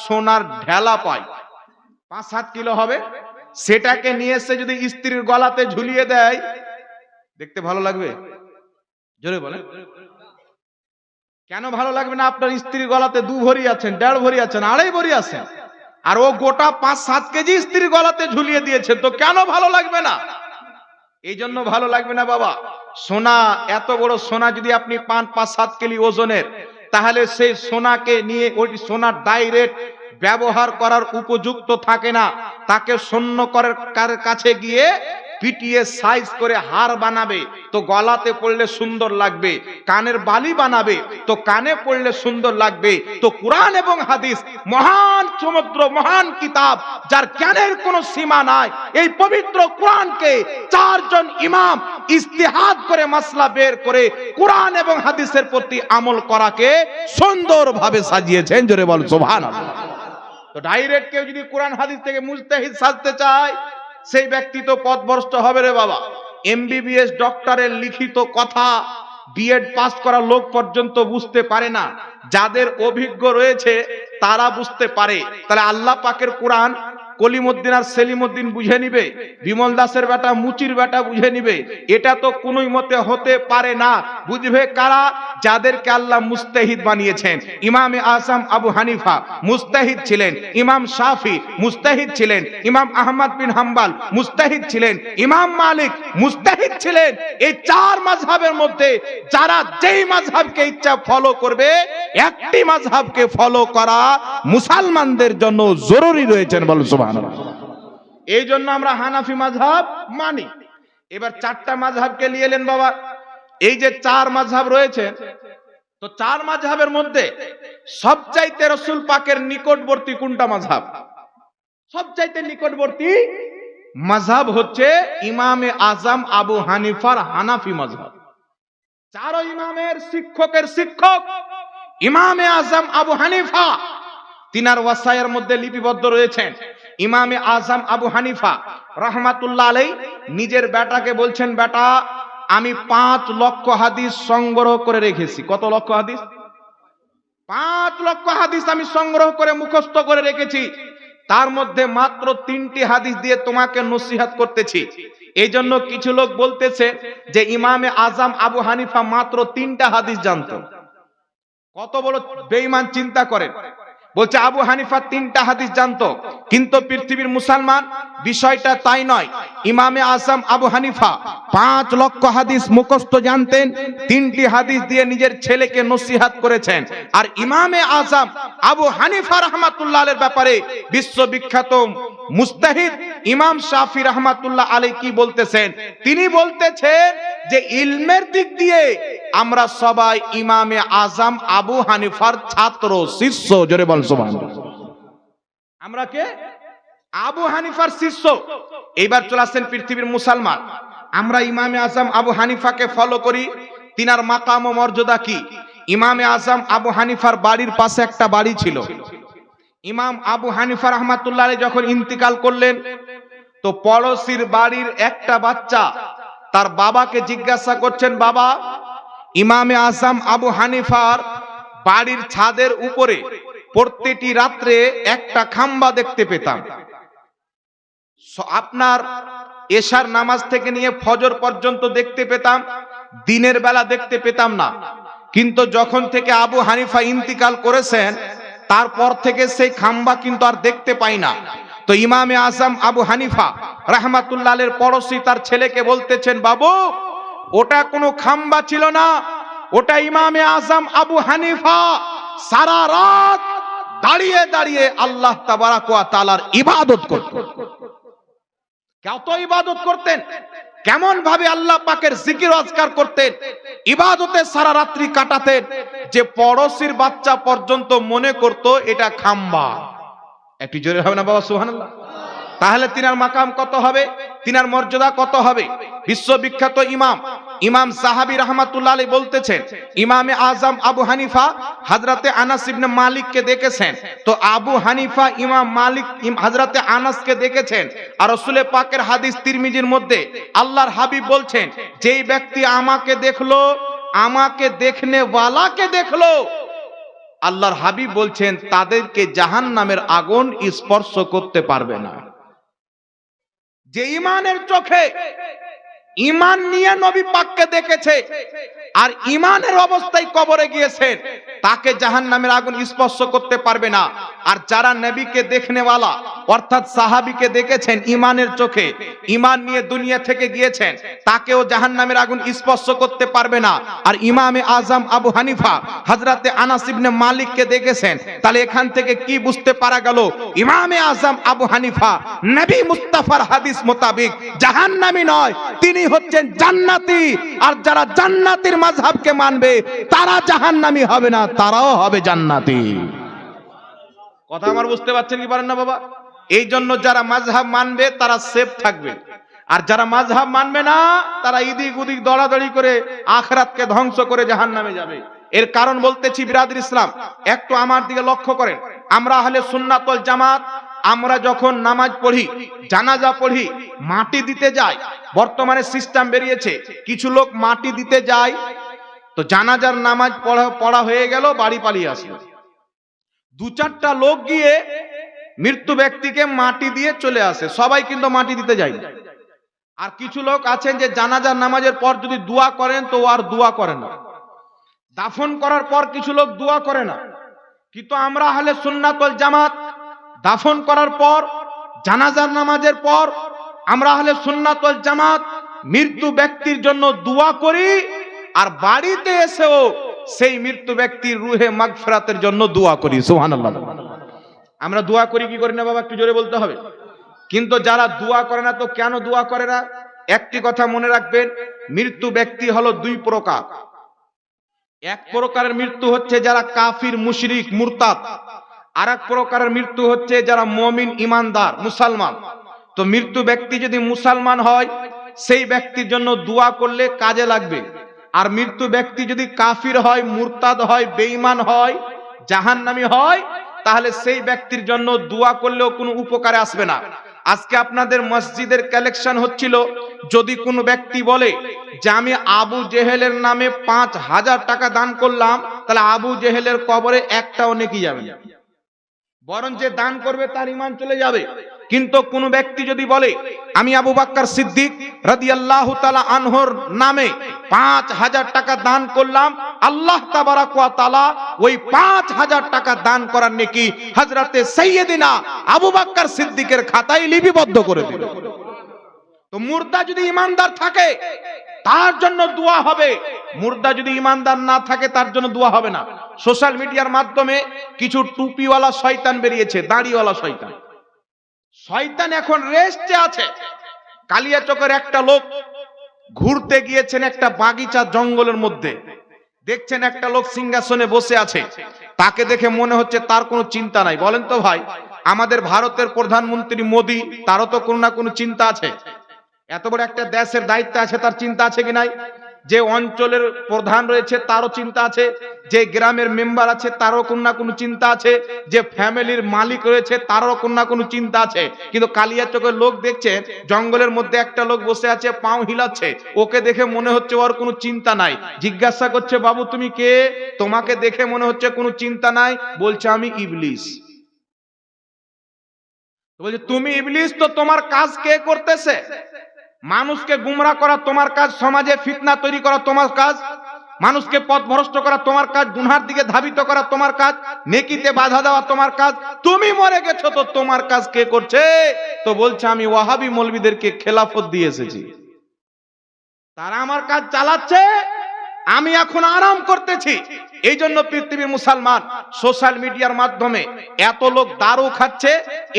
সোনার ঢেলা পায়, 5-7 কিলো হবে, সেটাকে নিয়ে এসে যদি স্ত্রীর গলাতে ঝুলিয়ে দেয়, দেখতে ভালো লাগবে? জোরে বলেন। কেন ভালো লাগবে না? আপনার স্ত্রীর গলাতে 2 ভরি আছেন, 1.5 ভরি আছেন, 2.5 ভরি আছেন, আর ও গোটা 5-7 কেজি স্ত্রীর গলাতে ঝুলিয়ে দিয়েছে, তো কেন ভালো লাগবে না? এই জন্য ভালো লাগবে না বাবা। সোনা, এত বড় সোনা যদি আপনি পান 5-7 কেজি ওজনের, তাহলে সেই সোনাকে নিয়ে ওই সোনার ডাইরেক্ট ব্যবহার করার উপযুক্ত থাকে না। তাকে স্বর্ণকারের কাছে গিয়ে পিটিয়ে সাইজ করে হার বানাবে, তো গলাতে পড়লে সুন্দর লাগবে। কানের বালি বানাবে, তো কানে পড়লে সুন্দর লাগবে। তো কোরআন এবং হাদিস মহান সমুদ্র, মহান কিতাব, যার জ্ঞানের কোনো সীমা নাই। এই পবিত্র কোরআনকে 4 জন ইমাম ইজতিহাদ করে মাসলা বের করে কোরআন এবং হাদিসের প্রতি আমল করাকে সুন্দরভাবে সাজিয়েছেন। জোরে বল সুবহানাল্লাহ। তো ডাইরেক্ট কেউ যদি কোরআন হাদিস থেকে মুজতাহিদ সাজতে চায়, সেই ব্যক্তি তো পথভ্রষ্ট হবে রে বাবা। এমবিবিএস ডক্টরের লিখিত কথা বিএড পাস করা লোক পর্যন্ত বুঝতে পারে না। যাদের অভিজ্ঞ রয়েছে তারা বুঝতে পারে। তাহলে আল্লাহ পাকের কোরআন কলিমউদ্দিন আর সেলিমউদ্দিন বুঝে নিবে, বিমল দাসের বেটা মুচির বেটা বুঝে নিবে? এটা তো কোনোই মতে হতে পারে না। বুঝবে কারা? যাদেরকে আল্লাহ মুস্তাহিদ বানিয়েছেন। ইমামে আযম আবু হানিফা মুস্তাহিদ ছিলেন, ইমাম শাফি মুস্তাহিদ ছিলেন, ইমাম আহমদ বিন হাম্বল মুস্তাহিদ ছিলেন, ইমাম মালিক মুস্তাহিদ ছিলেন। এই 4 মাযহাবের মধ্যে যারা যেই মাযহাবকে ইচ্ছা ফলো করবে, একটি মাযহাবকে ফলো করা মুসলমানদের জন্য জরুরি রয়েছে। বলো সুবহানাল্লাহ। এই জন্য আমরা হানাফি মাযহাব মানি। এবার 4টা মাযহাবকে নিয়ে এলেন বাবা। এই যে 4 মাযহাব রয়েছে, তো 4 মাযহাবের মধ্যে সবচাইতে রাসূল পাকের নিকটবর্তী কোনটা মাযহাব? সবচাইতে নিকটবর্তী মাযহাব হচ্ছে ইমামে আযম আবু হানিফার হানাফি মাযহাব। 4 ইমামের শিক্ষকের শিক্ষক ইমামে আযম আবু হানিফা, তিনার ওয়াসায়ের মধ্যে লিপিবদ্ধ রয়েছেন। ইমামে আযম আবু হানিফা রাহমাতুল্লাহ আলাইহি নিজের বেটাকে বলছেন, বেটা আমি 5 লক্ষ হাদিস সংগ্রহ করে রেখেছি। কত লক্ষ হাদিস? 5 লক্ষ হাদিস আমি সংগ্রহ করে মুখস্থ করে রেখেছি। তার মধ্যে মাত্র 3টি হাদিস দিয়ে তোমাকে নসিহত করতেছি। এই জন্য কিছু লোক বলতেছে যে ইমামে আযম আবু হানিফা মাত্র 3টা হাদিস জানতো। কত বড় বেঈমান, চিন্তা করেন। বলছে আবু হানিফা 3টা হাদিস জানতো, কিন্তু পৃথিবীর মুসলমান বিষয়টা তাই নয়। ইমামে আযম আবু হানিফা 5 লক্ষ হাদিস মুখস্থ জানতেন, 3টি হাদিস দিয়ে নিজের ছেলেকে নসিহত করেছেন। আর ইমামে আজম আবু হানিফা রাহমাতুল্লাহ আলাইহির ব্যাপারে বিশ্ববিখ্যাত মুজতাহিদ ইমাম শাফি রাহমাতুল্লাহ আলাইহি কি বলতেছেন? তিনি বলতেছেন যে ইলমের দিক দিয়ে আমরা সবাই ইমামে আজম আবু হানিফার ছাত্র শিষ্য। জোরে বল সুবহানাল্লাহ। আমরা কে? আবু হানিফার শিষ্য। এইবার চলে আসেন পৃথিবীর মুসলমান, আমরা ইমামে আজম আবু হানিফাকে ফলো করি। তিনার মাকাম ও মর্যাদা কি? ইমামে আজম আবু হানিফার বাড়ির পাশে একটা বাড়ি ছিল। ইমাম আবু হানিফা রাহমাতুল্লাহ আলাইহি যখন ইন্তিকাল করলেন, তো পড়োশির বাড়ির একটা বাচ্চা তার বাবাকে জিজ্ঞাসা করছেন, বাবা, ইমামে আজম আবু হানিফার বাড়ির ছাদের উপরে প্রতিটি রাত্রে একটা খাম্বা দেখতে পেতাম। আপনার এশার নামাজ থেকে নিয়ে ফজর পর্যন্ত দেখতে পেতাম, দিনের বেলা দেখতে পেতাম না। কিন্তু যখন থেকে আবু হানিফা ইন্তিকাল করেছেন, তারপর থেকে সেই খাম্বা কিন্তু আর দেখতে পাই না। তো ইমামে আজম আবু হানিফা রাহমাতুল্লাহ আলাইহির পড়োশি তার ছেলেকে বলতেছেন, বাবু, ওটা কোনো খাম্বা ছিল না, ওটা ইমামে আজম আবু হানিফা সারা রাত দাঁড়িয়ে দাঁড়িয়ে আল্লাহ তাবারাক ওয়া তাআলার ইবাদত করতেন। কত ইবাদত করতেন, কেমন ভাবে আল্লাহ পাকের জিকির আজকার করতেন, ইবাদতে সারা রাত্রি কাটাতেন, যে পড়োশির বাচ্চা পর্যন্ত মনে করত এটা খাম্বা। একটু জোরে হবে না বাবা সুবহানাল্লাহ? তাহলে তিনার মাকাম কত হবে, তিনার মর্যাদা কত হবে? বিশ্ববিখ্যাত ইমাম সাহাবী রাহমাতুল্লাহ আলাইহি বলতেছেন, ইমামে আজম আবু হানিফা হযরতে আনাস ইবনে মালিককে দেখেছেন। তো আবু হানিফা ইমাম মালিক হযরতে আনাসকে দেখেছেন। আর রাসূল পাকের হাদিস তিরমিজির মধ্যে আল্লাহর হাবিব বলছেন, যেই ব্যক্তি আমাকে দেখলো, আমাকে দেখনে ওয়ালাকে দেখলো, আল্লাহর হাবিব বলছেন তাদেরকে জাহান্নামের আগুন স্পর্শ করতে পারবে না। যে ইমানের চোখে ইমান নিয়ে নবী পাককে দেখেছে আর ইমানের অবস্থায় কবরে গিয়েছেন, তাকে জাহান্নামের আগুন স্পর্শ করতে পারবে না। আর যারা নবীকে দেখনেওয়ালা অর্থাৎ সাহাবীকে দেখেছেন ইমানের চোখে, ইমান নিয়ে দুনিয়া থেকে গিয়েছেন, তাকেও জাহান্নামের আগুন স্পর্শ করতে পারবে না। আর ইমামে আজম আবু হানিফা হযরতে আনাস ইবনে মালিককে দেখেছেন। তাহলে এখান থেকে কি বুঝতে পারা গেল? ইমামে আজম আবু হানিফা নবী মুস্তাফার হাদিস মোতাবেক জাহান্নামী নয়, তিনি হচ্ছেন জান্নাতি। আর যারা জান্নাতের মাযহাবকে মানবে তারা জাহান্নামী হবে না, তারাও হবে জান্নাতি। কথা আমার বুঝতে পারছেন কি পারেন না বাবা? এই জন্য যারা মাযহাব মানবে তারা সেফ থাকবে, আর যারা মাযহাব মানবে না তারা ইদিক উদিক দৌড়াদৌড়ি করে আখিরাতকে ধ্বংস করে জাহান্নামে যাবে। এর কারণ বলতেছি বিরাদর ইসলাম, একটু আমার দিকে লক্ষ্য করেন। আমরা আহলে সুন্নাত ওয়াল জামাত, আমরা যখন নামাজ পড়ি, জানাজা পড়ি, মাটি দিতে যাই। বর্তমানে সিস্টেম বেরিয়েছে, কিছু লোক মাটি দিতে যায়, তো জানাজার নামাজ পড়া হয়ে গেল, বাড়ি পালিয়ে আসলো। 2-4টা লোক গিয়ে মৃত্যু ব্যক্তিকে মাটি দিয়ে চলে আসে, সবাই কিন্তু মাটি দিতে যায় না। আর কিছু লোক আছেন যে জানাজার নামাজের পর যদি দোয়া করেন তো আর দোয়া করে না, দাফন করার পর কিছু লোক দোয়া করে না। কিন্তু আমরা আহলে সুন্নাত ওয়াল জামাত দাফন করার পর, জানাজার নামাজের পর, আমরা আহলে সুন্নাত ওয়াল জামাত মৃত্যু ব্যক্তির জন্য দোয়া করি, আর বাড়িতে এসেও সেই মৃত্যু ব্যক্তির রুহে মাগফিরাতের জন্য দোয়া করি। সুবহানাল্লাহ। আমরা দোয়া করি কি করি না বাবা? একটু জোরে বলতে হবে। কিন্তু যারা দোয়া করে না, তো কেন দোয়া করে না? একটি কথা মনে রাখবেন, মৃত্যু ব্যক্তি হলো 2 প্রকার। এক প্রকারের মৃত্যু হচ্ছে যারা কাফির, মুশরিক, মুরতাদ। আর এক প্রকারের মৃত্যু হচ্ছে যারা মুমিন, ইমানদার, মুসলমান। তো মৃত্যু ব্যক্তি যদি মুসলমান হয়, সেই ব্যক্তির জন্য দোয়া করলে কাজে লাগবে। আর মৃত্যু ব্যক্তি যদি কাফির হয়, মুরতাদ হয়, বেঈমান হয়, জাহান্নামী হয়, তাহলে সেই ব্যক্তির জন্য দোয়া করলেও কোনো উপকারে আসবে না। আজকে আপনাদের মসজিদের কালেকশন হচ্ছিল, যদি কোনো ব্যক্তি বলে যে আমি আবু জেহেলের নামে 5000 টাকা দান করলাম, তাহলে আবু জেহেলের কবরে একটাও নেকি যাবে না, বরং যে দান করবে তার ঈমান চলে যাবে। কিন্তু কোন ব্যক্তি যদি বলে আমি আবু বকর সিদ্দিক রাদিয়াল্লাহু তাআলা আনহুর নামে 5000 টাকা দান করলাম, আল্লাহ তাবারাক ওয়া তাআলা ওই 5000 টাকা দান করার নেকি হযরতে সাইয়্যিদিনা আবু বকর সিদ্দিকের খাতায় লিপিবদ্ধ করে দিল। তো মুর্দা যদি ইমানদার থাকে তার জন্য দোয়া হবে, মুর্দা যদি ইমানদার না থাকে তার জন্য দোয়া হবে না। সোশ্যাল মিডিয়ার মাধ্যমে কিছু টুপিওয়ালা শয়তান বেরিয়েছে, দাড়িওয়ালা শয়তান। শয়তান এখন রেস্টে আছে। কালিয়াচকের একটা লোক ঘুরতে গিয়েছেন একটা বাগিচা জঙ্গলের মধ্যে, দেখছেন একটা লোক সিংহাসনে বসে আছে, তাকে দেখে মনে হচ্ছে তার কোনো চিন্তা নাই। বলেন তো ভাই, আমাদের ভারতের প্রধানমন্ত্রী মোদী, তারও তো কোনো না কোনো চিন্তা আছে। এত বড় একটা দেশের দায়িত্বে আছে, তার চিন্তা আছে কি নাই? যে অঞ্চলের প্রধান রয়েছে তারও চিন্তা আছে, যে গ্রামের মেম্বার আছে তারও কোনো না কোনো চিন্তা আছে, যে ফ্যামিলির মালিক রয়েছে তারও কোনো না কোনো চিন্তা আছে। কিন্তু কালিয়াচকের লোক দেখছেন জঙ্গলের মধ্যে একটা লোক বসে আছে, পাও হিলাচ্ছে, ওকে দেখে মনে হচ্ছে ওর কোনো চিন্তা নাই। জিজ্ঞাসা করছে, বাবু তুমি কে? তোমাকে দেখে মনে হচ্ছে কোনো চিন্তা নাই। বলছে আমি ইবলিস। বলছে তুমি ইবলিস, তো তোমার কাজ কে করতেছে? মানুষকে গুমরা করা তোমার কাজ, সমাজে ফিতনা তৈরি করা তোমার কাজ, মানুষকে পথভ্রষ্ট করা তোমার কাজ, গুনহার দিকে ধাবিত করা তোমার কাজ, নেকিতে বাধা দেওয়া তোমার কাজ। তুমি মরে গেছো, তো তোমার কাজ কে করছে? তো বলছে আমি ওয়াহাবি মৌলবীদেরকে খেলাফত দিয়ে এসেছি, তারা আমার কাজ চালাচ্ছে, আমি এখন আরাম করতেছি। এই জন্য পৃথিবীর মুসলমান সোশ্যাল মিডিয়ার মাধ্যমে এত লোক দারু খাচ্ছে,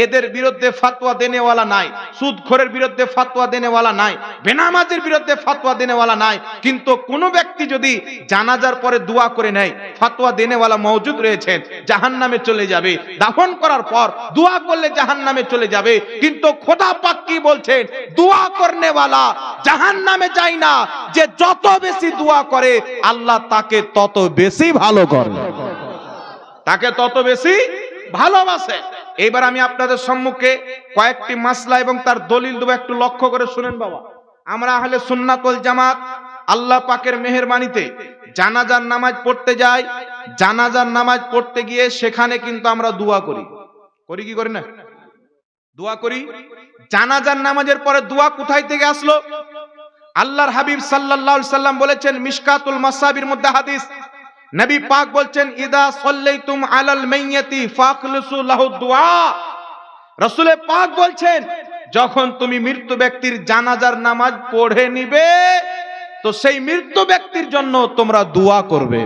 এদের বিরুদ্ধে ফতোয়া দেনেওয়ালা নাই, সুদখোরের বিরুদ্ধে ফতোয়া দেনেওয়ালা নাই, বেনামাজের বিরুদ্ধে ফতোয়া দেনেওয়ালা নাই। কিন্তু কোন ব্যক্তি যদি জানাজার পরে দোয়া করে নেয়, ফতোয়া দেনেওয়ালা মওজুদ রয়েছেন, জাহান্নামে চলে যাবে, দাফন করার পর দোয়া করলে জাহান্নামে চলে যাবে। কিন্তু খোদা পাক কি বলছেন? দোয়া করনেওয়ালা জাহান্নামে যায় না, যে যত বেশি দোয়া করে আল্লাহ তাকে তত বেশি ভালো করে, তাকে তত বেশি ভালোবাসে। এবার আমি আপনাদের সম্মুখে কয়েকটি মাসলা এবং তার দলিল দেব, একটু লক্ষ্য করে শুনেন বাবা। আমরা আহলে সুন্নাত ওয়াল জামাত আল্লাহ পাকের মেহেরবানিতে জানাজার নামাজ পড়তে যাই। জানাজার নামাজ পড়তে গিয়ে সেখানে কিন্তু আমরা দোয়া করি, করি কি করি না? দোয়া করি। জানাজার নামাজের পরে দোয়া কোথায় থেকে আসলো? আল্লাহর হাবিব সাল্লাল্লাহু আলাইহি সাল্লাম বলেছেন, মিশকাতুল মাসাবির মধ্যে হাদিস, নবী পাক বলছেন, ইদা সাল্লাইতুম আলাল মাইয়াতি ফাখলিসু লাহু দুআ। রাসূল পাক বলছেন, যখন তুমি মৃত্যু ব্যক্তির জানাজার নামাজ পড়ে নিবে, তো সেই মৃত্যু ব্যক্তির জন্য তোমরা দোয়া করবে।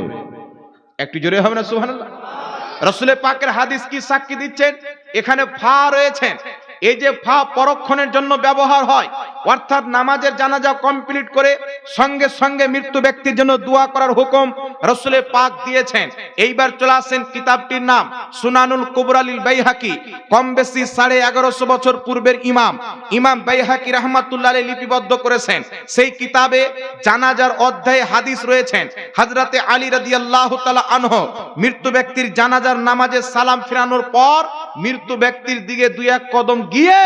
একটু জোরে হবে না সুবহানাল্লাহ? রাসূল পাকের হাদিস কি সাক্ষী দিচ্ছেন? এখানে ফা রয়েছেন, এই যে ফা পরক্ষণের জন্য ব্যবহার হয়, অর্থাৎ নামাজের জানাজা কমপ্লিট করে সঙ্গে সঙ্গে মৃত্যু ব্যক্তির জন্য দোয়া করার হুকুম রাসূল পাক দিয়েছেন। এইবার চলে আসেন কিতাবটির নাম সুনানুল কুবরা লিল বাইহাকি, কম বেশি 1150 বছর পূর্বের ইমাম বাইহাকি রাহমাতুল্লাহ আলাইহি লিপিবদ্ধ করেছেন। সেই কিতাবে জানাজার অধ্যায়ে হাদিস রয়েছেন, হযরতে আলী রাদিয়াল্লাহু তাআলা আনহু মৃত্যু ব্যক্তির জানাজার নামাজে সালাম ফিরানোর পর মৃত্যু ব্যক্তির দিকে দুই এক কদম গিয়ে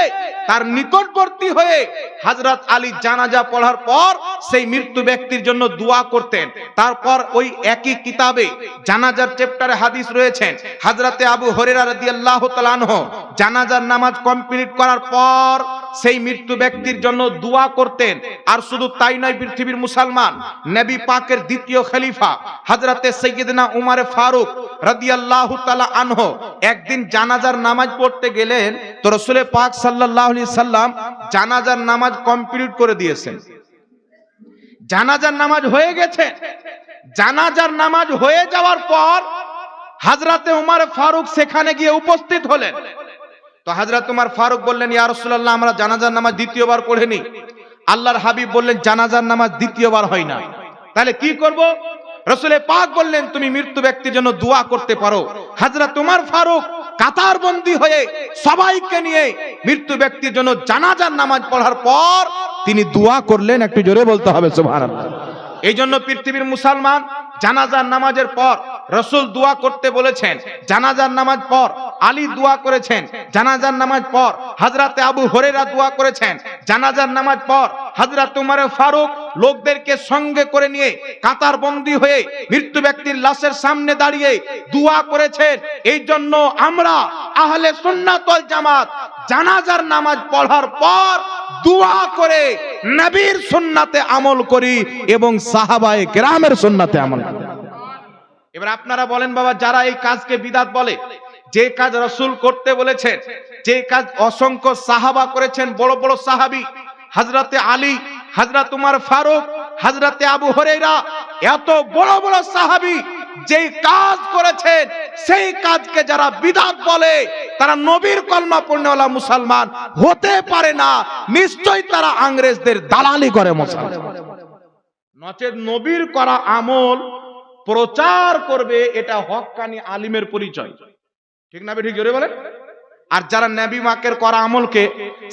তার নিকটবর্তী হয়ে হযরত আলী জানাজা পড়ার পর সেই মৃত্যু ব্যক্তির জন্য দোয়া করতেন। তারপর ওই একই কিতাবে জানাজার চ্যাপ্টারে হাদিস রয়েছেন, হযরতে আবু হুরায়রা রাদিয়াল্লাহু তাআলা আনহু জানাজার নামাজ কমপ্লিট করার পর সেই মৃত্যু ব্যক্তির জন্য দোয়া করতেন। আর শুধু তাই নয়, পৃথিবীর মুসলমান নবী পাকের দ্বিতীয় খলিফা হযরতে সাইয়্যিদনা উমর ফারুক রাদিয়াল্লাহু তাআলা আনহু একদিন জানাজার নামাজ পড়তে গেলেন, তো রাসূল পাক সাল্লাল্লাহু আলাইহি সাল্লাম জানাজার নামাজ কমপ্লিট করে দিয়েছেন। জানাজার নামাজ হয়ে গেছে। জানাজার নামাজ হয়ে যাওয়ার পর হযরতে উমর ফারুক সেখানে গিয়ে উপস্থিত হলেন। তো হযরত উমর ফারুক বললেন, ইয়া রাসূলুল্লাহ, আমরা জানাজার নামাজ দ্বিতীয়বার পড়িনি। আল্লাহর হাবিব বললেন, জানাজার নামাজ দ্বিতীয়বার হয় না, তাহলে কি করব? রাসূল পাক বললেন, তুমি মৃত্যু ব্যক্তির জন্য দোয়া করতে পারো। হযরত উমর ফারুক কাতারবন্দি হয়ে সবাইকে নিয়ে মৃত্যু ব্যক্তির জন্য জানাজার নামাজ পড়ার পর তিনি দোয়া করলেন। একটু জোরে বলতে হবে সুবহানাল্লাহ। এই জন্য পৃথিবীর মুসলমান জানাজার নামাজের পর রাসূল দোয়া করতে বলেছেন। জানাজার নামাজ পর আলী দোয়া করেছেন। জানাজার নামাজ পর হযরতে আবু হুরায়রা দোয়া করেছেন। জানাজার নামাজ পর হযরত উমর ফারুক লোকদেরকে সঙ্গে করে নিয়ে কাতারবন্দি হয়ে মৃত্যু ব্যক্তির লাশের সামনে দাঁড়িয়ে দোয়া করেছেন। এই জন্য আমরা আহলে সুন্নাত ওয়াল জামাত জানাজার নামাজ পড়ার পর দোয়া করে নবীর সুন্নাতে আমল করি এবং সাহাবায়ে কেরামের সুন্নাতে আমল করি। এবার আপনারা বলেন বাবা, যারা এই কাজকে বিদআত বলে, যে কাজ রাসূল করতে বলেছেন, যে কাজ অসংখ্য সাহাবা করেছেন, বড় বড় সাহাবী, হযরতে আলী, হযরত উমর ফারুক, হযরতে আবু হুরায়রা, এত বড় বড় সাহাবী যেই কাজ করেছেন, সেই কাজকে যারা বিদআত বলে তারা নবীর কলমা পড়নেওয়ালা মুসলমান হতে পারে না। নিশ্চয়ই তারা ইংরেজদের দালালি করে মুসলমান, নচেত নবীর করা আমল প্রচার করবে, এটা হক্কানি আলিমের পরিচয়। ঠিক না ঠিক জোরে বলেন। আর যারা নবী পাকের করা আমলকে,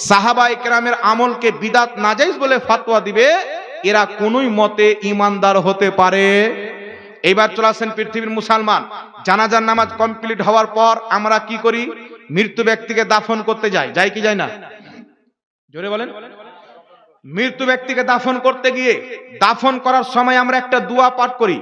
সাহাবায়ে কেরামের আমলকে বিদআত নাজায়েজ বলে ফতোয়া দিবে, এরা কোনোই মতে ঈমানদার হতে পারে। এইবার চলে আসেন পৃথিবীর মুসলমান, জানাজার নামাজ কমপ্লিট হওয়ার পর আমরা কি করি? মৃত্যু ব্যক্তিকে দাফন করতে যাই, যাই কি যাই না? জোরে বলেন। মৃত্যু ব্যক্তিকে দাফন করতে গিয়ে দাফন করার সময় আমরা একটা দোয়া পাঠ করি।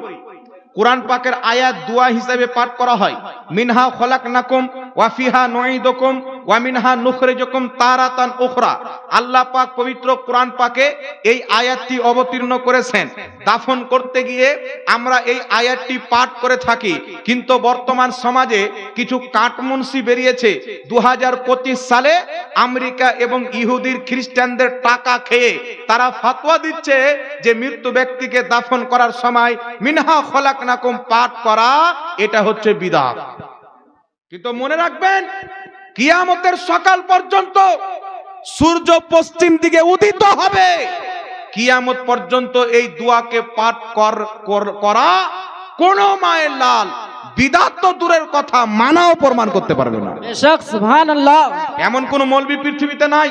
কোরআন পাকের আয়াত দোয়া হিসেবে পাঠ করা হয়, মিনহা খলাকনাকুম ওয়া ফিহা নুঈদুকুম ওয়া মিনহা নুখরিজুকুম তারাতান উখরা। আল্লাহ পাক পবিত্র কোরআন পাকে এই আয়াতটি অবতীর্ণ করেছেন। দাফন করতে গিয়ে আমরা এই আয়াতটি পাঠ করে থাকি, কিন্তু বর্তমান সমাজে কিছু কাটমুনসি বেরিয়েছে। 2025 সালে আমেরিকা এবং ইহুদির খ্রিস্টানদের টাকা খেয়ে তারা ফতোয়া দিচ্ছে যে মৃত্যু ব্যক্তিকে দাফন করার সময় মিনহা খলাকনাকুম পাঠ করা এটা হচ্ছে বিদআত। কিন্তু মনে রাখবেন, কিয়ামতের সকাল পর্যন্ত সূর্য পশ্চিম দিকে উদিত হবে, কিয়ামত পর্যন্ত এই দোয়াকে পাঠ করা কোন মায়ের লাল বিদআত তো দূরের কথা, মানাও প্রমাণ করতে পারবে না। বেশক সুবহানাল্লাহ। এমন কোন মৌলবী পৃথিবীতে নাই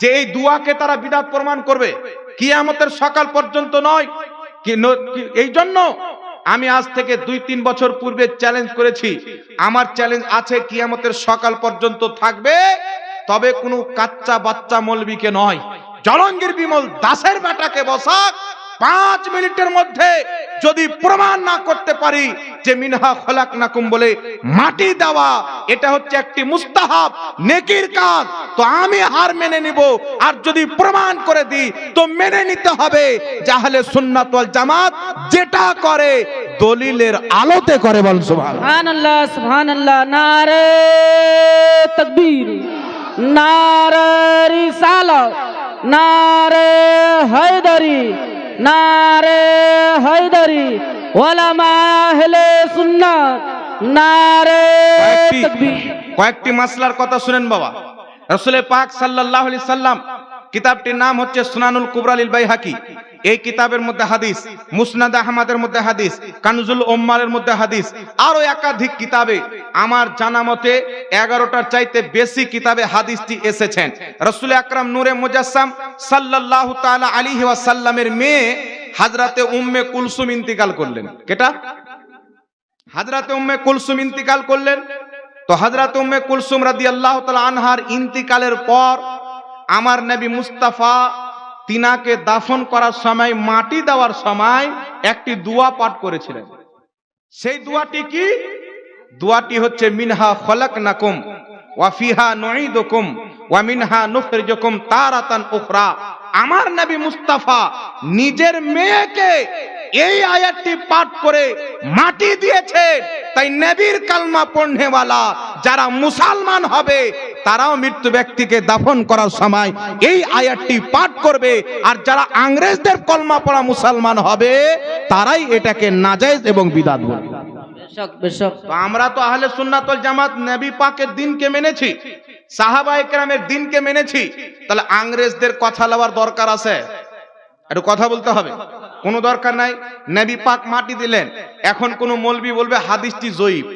যে এই দোয়াকে তারা বিদআত প্রমাণ করবে, কিয়ামতের সকাল পর্যন্ত নয়। এই জন্য আমি আজ থেকে 2-3 বছর পূর্বে চ্যালেঞ্জ করেছি, আমার চ্যালেঞ্জ আছে কিয়ামতের সকাল পর্যন্ত থাকবে, তবে কোনো কাচ্চা বাচ্চা মৌলবীকে নয়, জলঙ্গির বিমল দাসের বেটাকে বসাক, 5 মিনিটের মধ্যে যদি প্রমাণ না করতে পারি যে মিনহা খলাকনাকুম বলে মাটি দেওয়া এটা হচ্ছে একটি মুস্তাহাব নেকির কাজ, তো আমি হার মেনে নিব। আর যদি প্রমাণ করে দিই তো মেনে নিতে হবে যে আহলে সুন্নাত ওয়াল জামাত যেটা করে দলিলের আলোতে করে। বল সুবহানাল্লাহ সুবহানাল্লাহ। নারে তাকবীর, নারে রিসালাত, নারে হায়দারি, নারে হায়দারি, ওলামা আহলে সুন্নাত, নারে তাকবীর। কয়েকটি মাসলার কথা শুনেন বাবা। রাসূল পাক সাল্লাল্লাহু আলাইহি সাল্লাম, কিতাবটির নাম হচ্ছে সুনানুল কুবরা লিল বাইহাকি। এই কিতাবের মধ্যে হাদিস, মুসনাদ আহমদের মধ্যে হাদিস, কানজুল উম্মালের মধ্যে হাদিস, আরো একাধিক কিতাবে আমার জানা মতে 11টার চাইতে বেশি কিতাবে হাদিসটি এসেছেন। রাসূল আকরাম নূরে মুজাসসাম সাল্লাল্লাহু তাআলা আলাইহি ওয়াসাল্লামের মেয়ে হযরতে উম্মে কুলসুম ইন্তিকাল করলেন। কেটা? হযরতে উম্মে কুলসুম ইন্তিকাল করলেন। তো হযরত উম্মে কুলসুম রাদিয়াল্লাহু তাআলা আনহার ইন্তিকালের পর আমার নবী মুস্তাফা তিনাকে দাফন করার সময়, মাটি দেওয়ার সময় একটি দোয়া পাঠ করেছিলেন। সেই দোয়াটি কি? দোয়াটি হচ্ছে মিনহা খলাকনাকুম ওয়া ফিহা নুঈদুকুম ওয়া মিনহা নুখরিজুকুম তারাতান উখরা। আমার নবী মুস্তাফা নিজের মেয়েকে এই আয়াতটি পাঠ করে মাটি দিয়েছেন। তাই নবীর কালমা পড়নেওয়ালা যারা মুসলমান হবে তারাও মৃত্যু ব্যক্তিকে দাফন করার সময় এই আয়াতটি পাঠ করবে, আর যারা ইংরেজদের কলমা পড়া মুসলমান হবে তারাই এটাকে নাজায়েজ এবং বিদআত বলবে। বেশক বেশক। তো আমরা তো আহলে সুন্নাত ওয়াল জামাত নবী পাকের দ্বীনকে মেনেছি, সাহাবায়ে কেরামের দ্বীনকে মেনেছি, তাহলে ইংরেজদের কথা লওয়ার দরকার আছে? একটু কথা বলতে হবে। কোনো দরকার নাই। নবী পাক মাটি দিলেন, এখন কোন মৌলবি বলবে হাদিসটি জয়ীফ,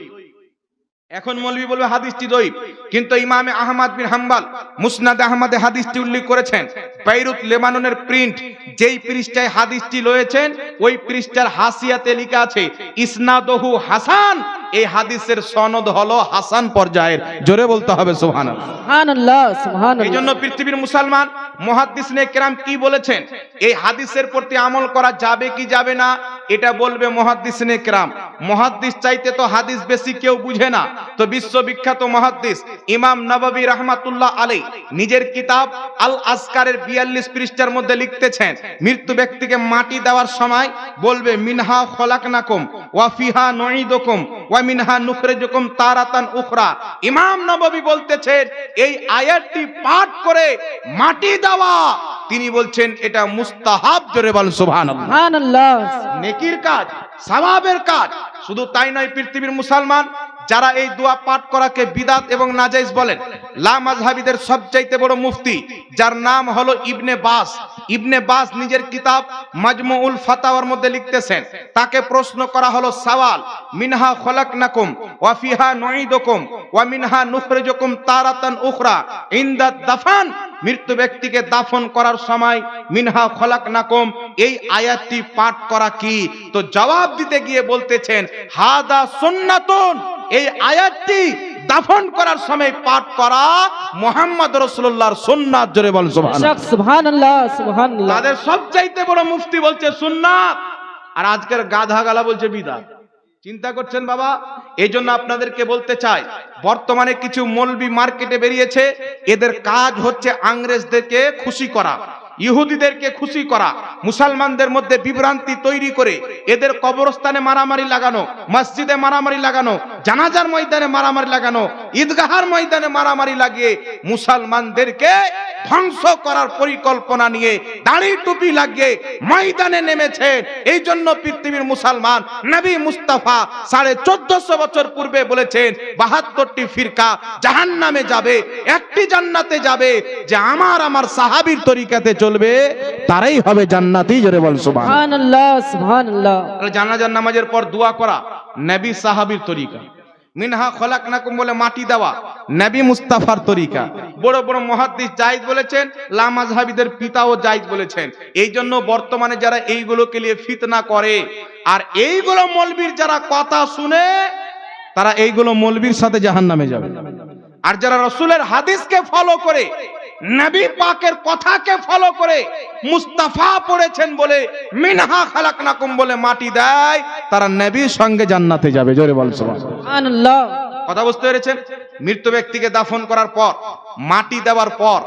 এখন মৌলবি বলবে হাদিসটি জয়ীফ, কিন্তু ইমামে আহমদ বিন হাম্বল মুসনাদ আহমদে হাদিসটি উল্লেখ করেছেন। বেইরুত লেবাননের প্রিন্ট যেই পৃষ্ঠায় হাদিসটি রয়েছেন ওই পৃষ্ঠার হাসিয়াতে লেখা আছে ইসনাদহু হাসান। এই হাদিসের সনদ হলো হাসান পর্যায়ের। জোরে বলতে হবে সুবহানাল্লাহ সুবহানাল্লাহ সুবহানাল্লাহ। এইজন্য পৃথিবীর মুসলমান মুহাদ্দিসিনে কেরাম কি বলেছেন, এই হাদিসের প্রতি আমল করা যাবে কি যাবে না এটা বলবে মুহাদ্দিসিনে কেরাম। মুহাদ্দিস চাইতে তো হাদিস বেশি কেউ বুঝে না। তো বিশ্ববিখ্যাত মুহাদ্দিস ইমাম নববী রাহমাতুল্লাহ আলাইহি নিজের কিতাব আল আজকারের 42 পৃষ্ঠার মধ্যে লিখতেছেন, মৃত্যু ব্যক্তিকে মাটি দেওয়ার সময় বলবে মিনহা খলাকনাকুম ওয়া ফিহা নুঈদুকুম ওয়া মিনহা নুখরিজুকুম তারাতান উখরা। ইমাম নববী বলতেছেন এই আয়াতটি পাঠ করে মাটি দেওয়া, তিনি বলছেন এটা মুস্তাহাব। জোরে বলেন সুবহানাল্লাহ। সুবহানাল্লাহ। নেকির কাজ, সওয়াবের কাজ। শুধু তাই নয়, পৃথিবীর মুসলমান যারা এই দোয়া পাঠ করাকে বিদআত এবং নাজায়েজ বলেন, লা মাযহাবীদের সবচাইতে বড় মুফতি যার নাম হলো ইবনে বাস। ইবনে বাস নিজের কিতাব মাজমুউল ফাতাওয়ার মধ্যে লিখতেছেন, তাকে প্রশ্ন করা হলো সওয়াল, মিনহা খলাকনাকুম ওয়া ফিহা নুঈদুকুম ওয়া মিনহা নুখরিজুকুম তারাতান উখরা ইনদা দাফান, মৃত্যু ব্যক্তিকে দাফন করার সময় মিনহা খলাকনাকুম এই আয়াতটি পাঠ করা কি? তো জবাব দিতে গিয়ে বলতেছেন হাদা সুন্নাতুন, এই আয়াতটি দাফন করার সময় পাঠ করা মুহাম্মদ রাসূলুল্লাহর সুন্নাত। জোরে বলেন সুবহানাল্লাহ। সুবহানাল্লাহ। সুবহানাল্লাহ। তাদের সবচাইতে বড় মুফতি বলছে সুন্নাত, আর আজকের গাধা গালা বলছে বিদআত। চিন্তা করছেন বাবা? এই জন্য আপনাদেরকে বলতে চাই, বর্তমানে কিছু মৌলবি মার্কেটে বেরিয়েছে, এদের কাজ হচ্ছে ইংরেজদেরকে খুশি করা, ইহুদিদেরকে খুশি করা, মুসলমানদের মধ্যে বিভ্রান্তি তৈরি করে এদের কবরস্থানে মারামারি লাগানো, মসজিদে মারামারি লাগানো, জানাজার ময়দানে মারামারি লাগানো, ঈদগাহার ময়দানে মারামারি লাগিয়ে মুসলমানদেরকে ধ্বংস করার পরিকল্পনা নিয়ে দাড়ি টুপি লাগিয়ে ময়দানে নেমেছেন। এই জন্য পৃথিবীর মুসলমান নবী মুস্তাফা 1450 বছর পূর্বে বলেছেন 72টি ফিরকা জাহান্নামে যাবে, একটি জান্নাতে যাবে, যে আমার সাহাবীর তরিকাতে চলবে তারাই হবে জান্নাতি। জোরে বল সুবহানাল্লাহ। সুবহানাল্লাহ। জানাজার নামাজের পর দোয়া করা নবী সাহাবীর তরিকা, মিনহা খলাকনাকুম বলে মাটি দেওয়া নবী মুস্তাফার তরিকা। বড় বড় মুহাদ্দিস জায়েজ বলেছেন, লা মাযহাবীদের পিতাও জায়েজ বলেছেন। এই জন্য বর্তমানে যারা এইগুলোকে নিয়ে ফিতনা করে, আর এইগুলো মৌলবীর যারা কথা শুনে, তারা এইগুলো মৌলবীর সাথে জাহান্নামে যাবে। আর যারা রাসূলের হাদিসকে ফলো করে, নবী পাকের কথাকে ফলো করে, মুস্তাফা পড়েছেন বলে মিনহা খালাকনাকুম বলে মাটি দেয়, তারা নবীর সঙ্গে জান্নাতে যাবে। জোরে বল সুবহানাল্লাহ। কথা বুঝতে পেরেছেন? মৃত্যু ব্যক্তিকে দাফন করার পর, মাটি দেওয়ার পর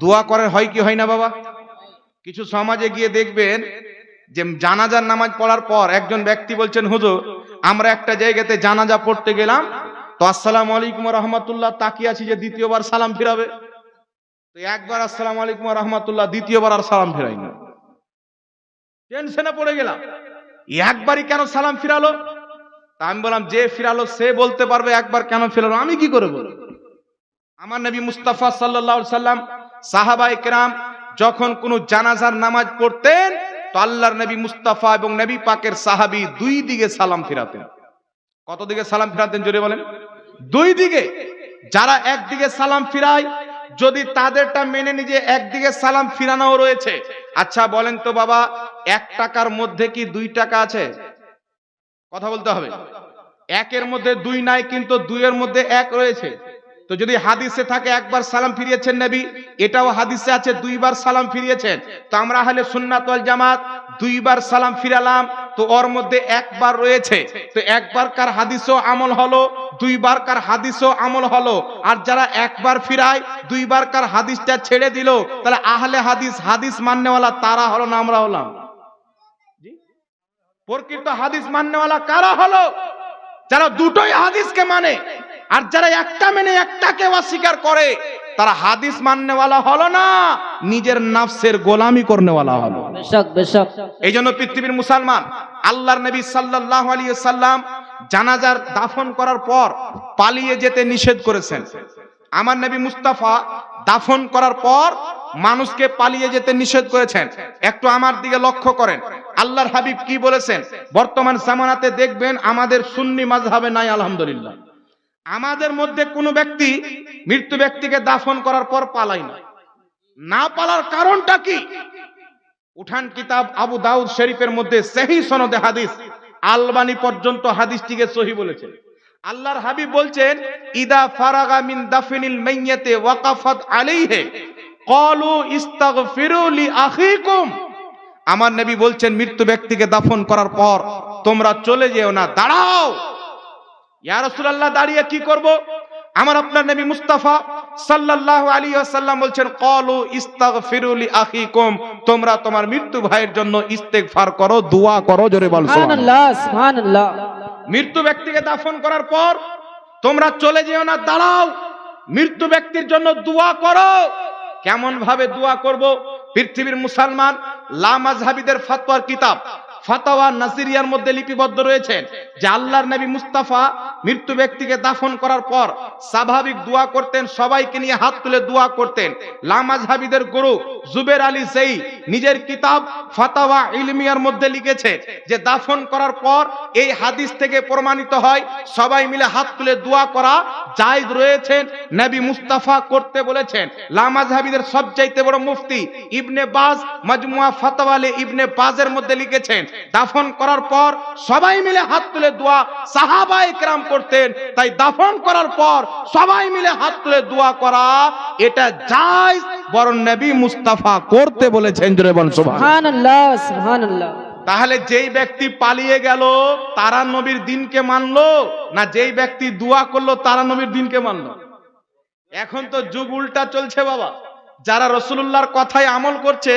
দোয়া করার হয় কি হয় না বাবা? কিছু সমাজে গিয়ে দেখবেন যে জানাজার নামাজ পড়ার পর একজন ব্যক্তি বলছেন, হুজুর আমরা একটা জায়গাতে জানাজা পড়তে গেলাম, তো আসসালামু আলাইকুম ওয়া রাহমাতুল্লাহ তাকিয়ে আছি যে দ্বিতীয়বার সালাম ফিরাবে, তো একবার আসসালামু আলাইকুম ওয়া রাহমাতুল্লাহ, দ্বিতীয়বার আর সালাম ফিরাই না। টেনশনে পড়ে গেলাম, একবারই কেন সালাম ফিরালো? তা আমি বললাম, যে ফিরালো সে বলতে পারবে একবার কেন ফিরালো, আমি কি করে বলবো? আমার নবী মুস্তাফা সাল্লাল্লাহু আলাইহি সাল্লাম, সাহাবায়ে কেরাম যখন কোন জানাজার নামাজ পড়তেন, তো আল্লাহর নবী মুস্তাফা এবং নবী পাকের সাহাবী দুই দিকে সালাম ফিরাতেন। কত দিকে সালাম ফিরাতেন জোরে বলেন? দুই দিকে। যারা একদিকে সালাম ফিরায়, যদি তাদেরটা মেনে নিজে একদিকে সালাম ফিরানো রয়েছে, আচ্ছা বলেন তো বাবা, 1 টাকার মধ্যে কি 2 টাকা আছে? কথা বলতে হবে। 1 এর মধ্যে 2 নাই, কিন্তু 2 এর মধ্যে 1 রয়েছে। তো যদি হাদিসে থাকে একবার সালাম ফিরিয়েছেন নবী, এটাও হাদিসে আছে 2 বার সালাম ফিরিয়েছেন, তো আমরা আহলে সুন্নাত ওয়াল জামাত 2 বার সালাম ফিরালাম, তো ওর মধ্যে 1 বার রয়েছে, তো 1 বার কার হাদিসও আমল হলো, 2 বার কার হাদিসও আমল হলো। আর যারা 1 বার ফিরায়, 2 বার কার হাদিসটা ছেড়ে দিল, তাহলে আহলে হাদিস, হাদিস মাননেওয়ালা তারা হলো না আমরা হলাম? প্রকৃত হাদিস মাননেওয়ালা কারা হলো? যারা দুটোই হাদিসকে মানে। আর যারা একটা মেনে একটাকে অস্বীকার করে, তারা হাদিস মাননেওয়ালা হলো না, নিজের নফসের গোলামি করনেওয়ালা হলো। বেশক বেশক। এই জন্য পৃথিবীর মুসলমান আল্লাহর নবী সাল্লাল্লাহু আলাইহি সাল্লাম জানাজার দাফন করার পর পালিয়ে যেতে নিষেধ করেছেন। আমার নবী মুস্তাফা দাফন করার পর মানুষকে পালিয়ে যেতে নিষেধ করেছেন। একটু আমার দিকে লক্ষ্য করেন, আল্লাহর হাবিব কি বলেছেন? বর্তমান জামানাতে দেখবেন আমাদের সুন্নি মাযহাবে নাই, আলহামদুলিল্লাহ, আমাদের মধ্যে কোনো ব্যক্তি মৃত্যু ব্যক্তিকে দাফন করার পর পালায় না। না পালার কারণটা কি? উঠান কিতাব আবু দাউদ শরীফের মধ্যে সহিহ সনদে হাদিস, আলবানী পর্যন্ত হাদিসটিকে সহিহ বলেছেন। আল্লাহর হাবিব বলছেন, ইদা ফারাগা মিন দাফনিল মাইয়াতি ওয়াকাফাত আলাইহি ক্বালু ইস্তাগফিরু লি আখিকুম। আমার নবী বলছেন, মৃত্যু ব্যক্তিকে দাফন করার পর তোমরা চলে যেও না, দাঁড়াও। ইয়া রাসূলুল্লাহ, দাঁড়িয়ে কি করব? আমার আপনার নবী মুস্তাফা সাল্লাল্লাহু আলাইহি ওয়াসাল্লাম বলছেন ক্বালু ইস্তাগফিরু লি আখিকুম, তোমরা তোমার মৃত্যু ভাইয়ের জন্য ইস্তেগফার করো, দোয়া করো, জোরে বল সুবহানাল্লাহ। সুবহানাল্লাহ সুবহানাল্লাহ। মৃত্যু ব্যক্তিকে দাফন করার পর তোমরা চলে যেও না, দাঁড়াও, মৃত্যু ব্যক্তির জন্য দোয়া করো। কেমন ভাবে দোয়া করব? পৃথিবীর মুসলমান লামাযহাবিদের ফতোয়ার কিতাব ফাতাওয়া নাসিরিয়ার মধ্যে লিপিবদ্ধ রয়েছে যে আল্লাহর নবী মুস্তাফা মৃত্যু ব্যক্তিকে দাফন করার পর স্বাভাবিক দোয়া করতেন, সবাইকে নিয়ে হাত তুলে দোয়া করতেন। লামাযহাবিদের গুরু জুবের আলী সেই নিজের কিতাব ফাতাওয়া ইলমিয়ার মধ্যে লিখেছে যে দাফন করার পর এই হাদিস থেকে প্রমাণিত হয় সবাই মিলে হাত তুলে দোয়া করা জায়েজ রয়েছে, নবী মুস্তাফা করতে বলেছেন। লামাযহাবিদের সবচাইতে বড় মুফতি ইবনে বাজ মাজমুয়া ফাতাওয়ালে ইবনে বাজের মধ্যে লিখেছেন দাফন করার পর সবাই মিলে হাত তুলে দোয়া সাহাবায়ে কেরাম করতেন, তাই দাফন করার পর সবাই মিলে হাত তুলে দোয়া করা এটা জায়েজ, বরং নবী মুস্তাফা করতে বলেছেন, জোরে বল সুবহানাল্লাহ। সুবহানাল্লাহ সুবহানাল্লাহ। তাহলে যেই ব্যক্তি পালিয়ে গেল তারা নবীর দিনকে মানলো না যেই ব্যক্তি দোয়া করলো তারা নবীর দিনকে মানলো? এখন তো যুগ উল্টা চলছে বাবা। যারা রাসূলুল্লাহর কথায় আমল করছে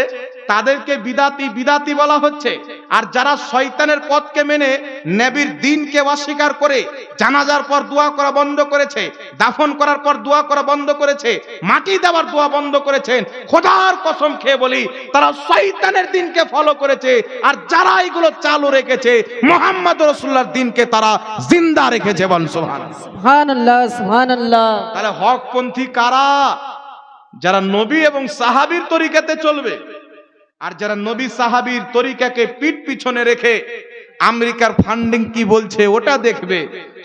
তাদেরকে বিদাতি বিদাতি বলা হচ্ছে, আর যারা শয়তানের পথকে মেনে নবীর দ্বীনকে অস্বীকার করে জানাজার পর দোয়া করা বন্ধ করেছে, দাফন করার পর দোয়া করা বন্ধ করেছে, মাটি দেওয়ার দোয়া বন্ধ করেছেন, খোদার কসম খেয়ে বলি তারা শয়তানের দ্বীনকে ফলো করেছে। আর যারা এগুলো চালু রেখেছে মুহাম্মদ রাসূলুল্লাহর দ্বীনকে তারা জিন্দা রেখেছে, বল সুবহানাল্লাহ। সুবহানাল্লাহ সুবহানাল্লাহ। তাহলে হকপন্থী কারা? যারা নবী এবং সাহাবীর তরিকাতে চলবে, আর যারা নবী সাহাবীর তরিকাকে পিঠ পিছনে রেখে আমেরিকার ফান্ডিং কি বলছে ওটা দেখবে,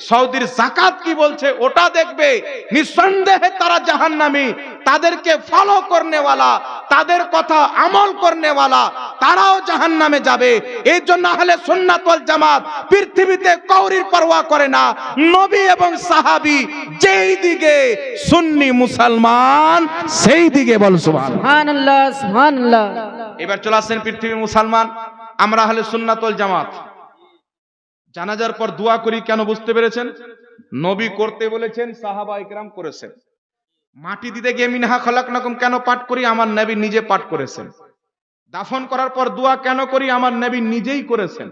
সৌদির যাকাত কি বলছে ওটা দেখবে, নিঃসন্দেহে তারা জাহান্নামী। তাদেরকে ফলো করনেওয়ালা, তাদের কথা আমল করনেওয়ালা তারাও জাহান্নামে যাবে। এই জন্য আহলে সুন্নাত ওয়াল জামাত পৃথিবীতে কওরির পরোয়া করে না। নবী এবং সাহাবী যেই দিকে সুন্নি মুসলমান সেই দিকে, বল সুবহানাল্লাহ। সুবহানাল্লাহ সুবহানাল্লাহ। এবার চলে আসেন পৃথিবীর মুসলমান আমরা আহলে সুন্নাত ওয়াল জামাত জানাজার পর দোয়া করি কেন, বুঝতে পেরেছেন? নবী করতে বলেছেন, সাহাবায়ে কেরাম করেছেন। মাটি দিতে গিয়ে মিনহা খলাকনাকুম কেন পাঠ করি? আমার নবী নিজে পাঠ করেছেন। দাফন করার পর দোয়া কেন করি? আমার নবী নিজেই করেছেন।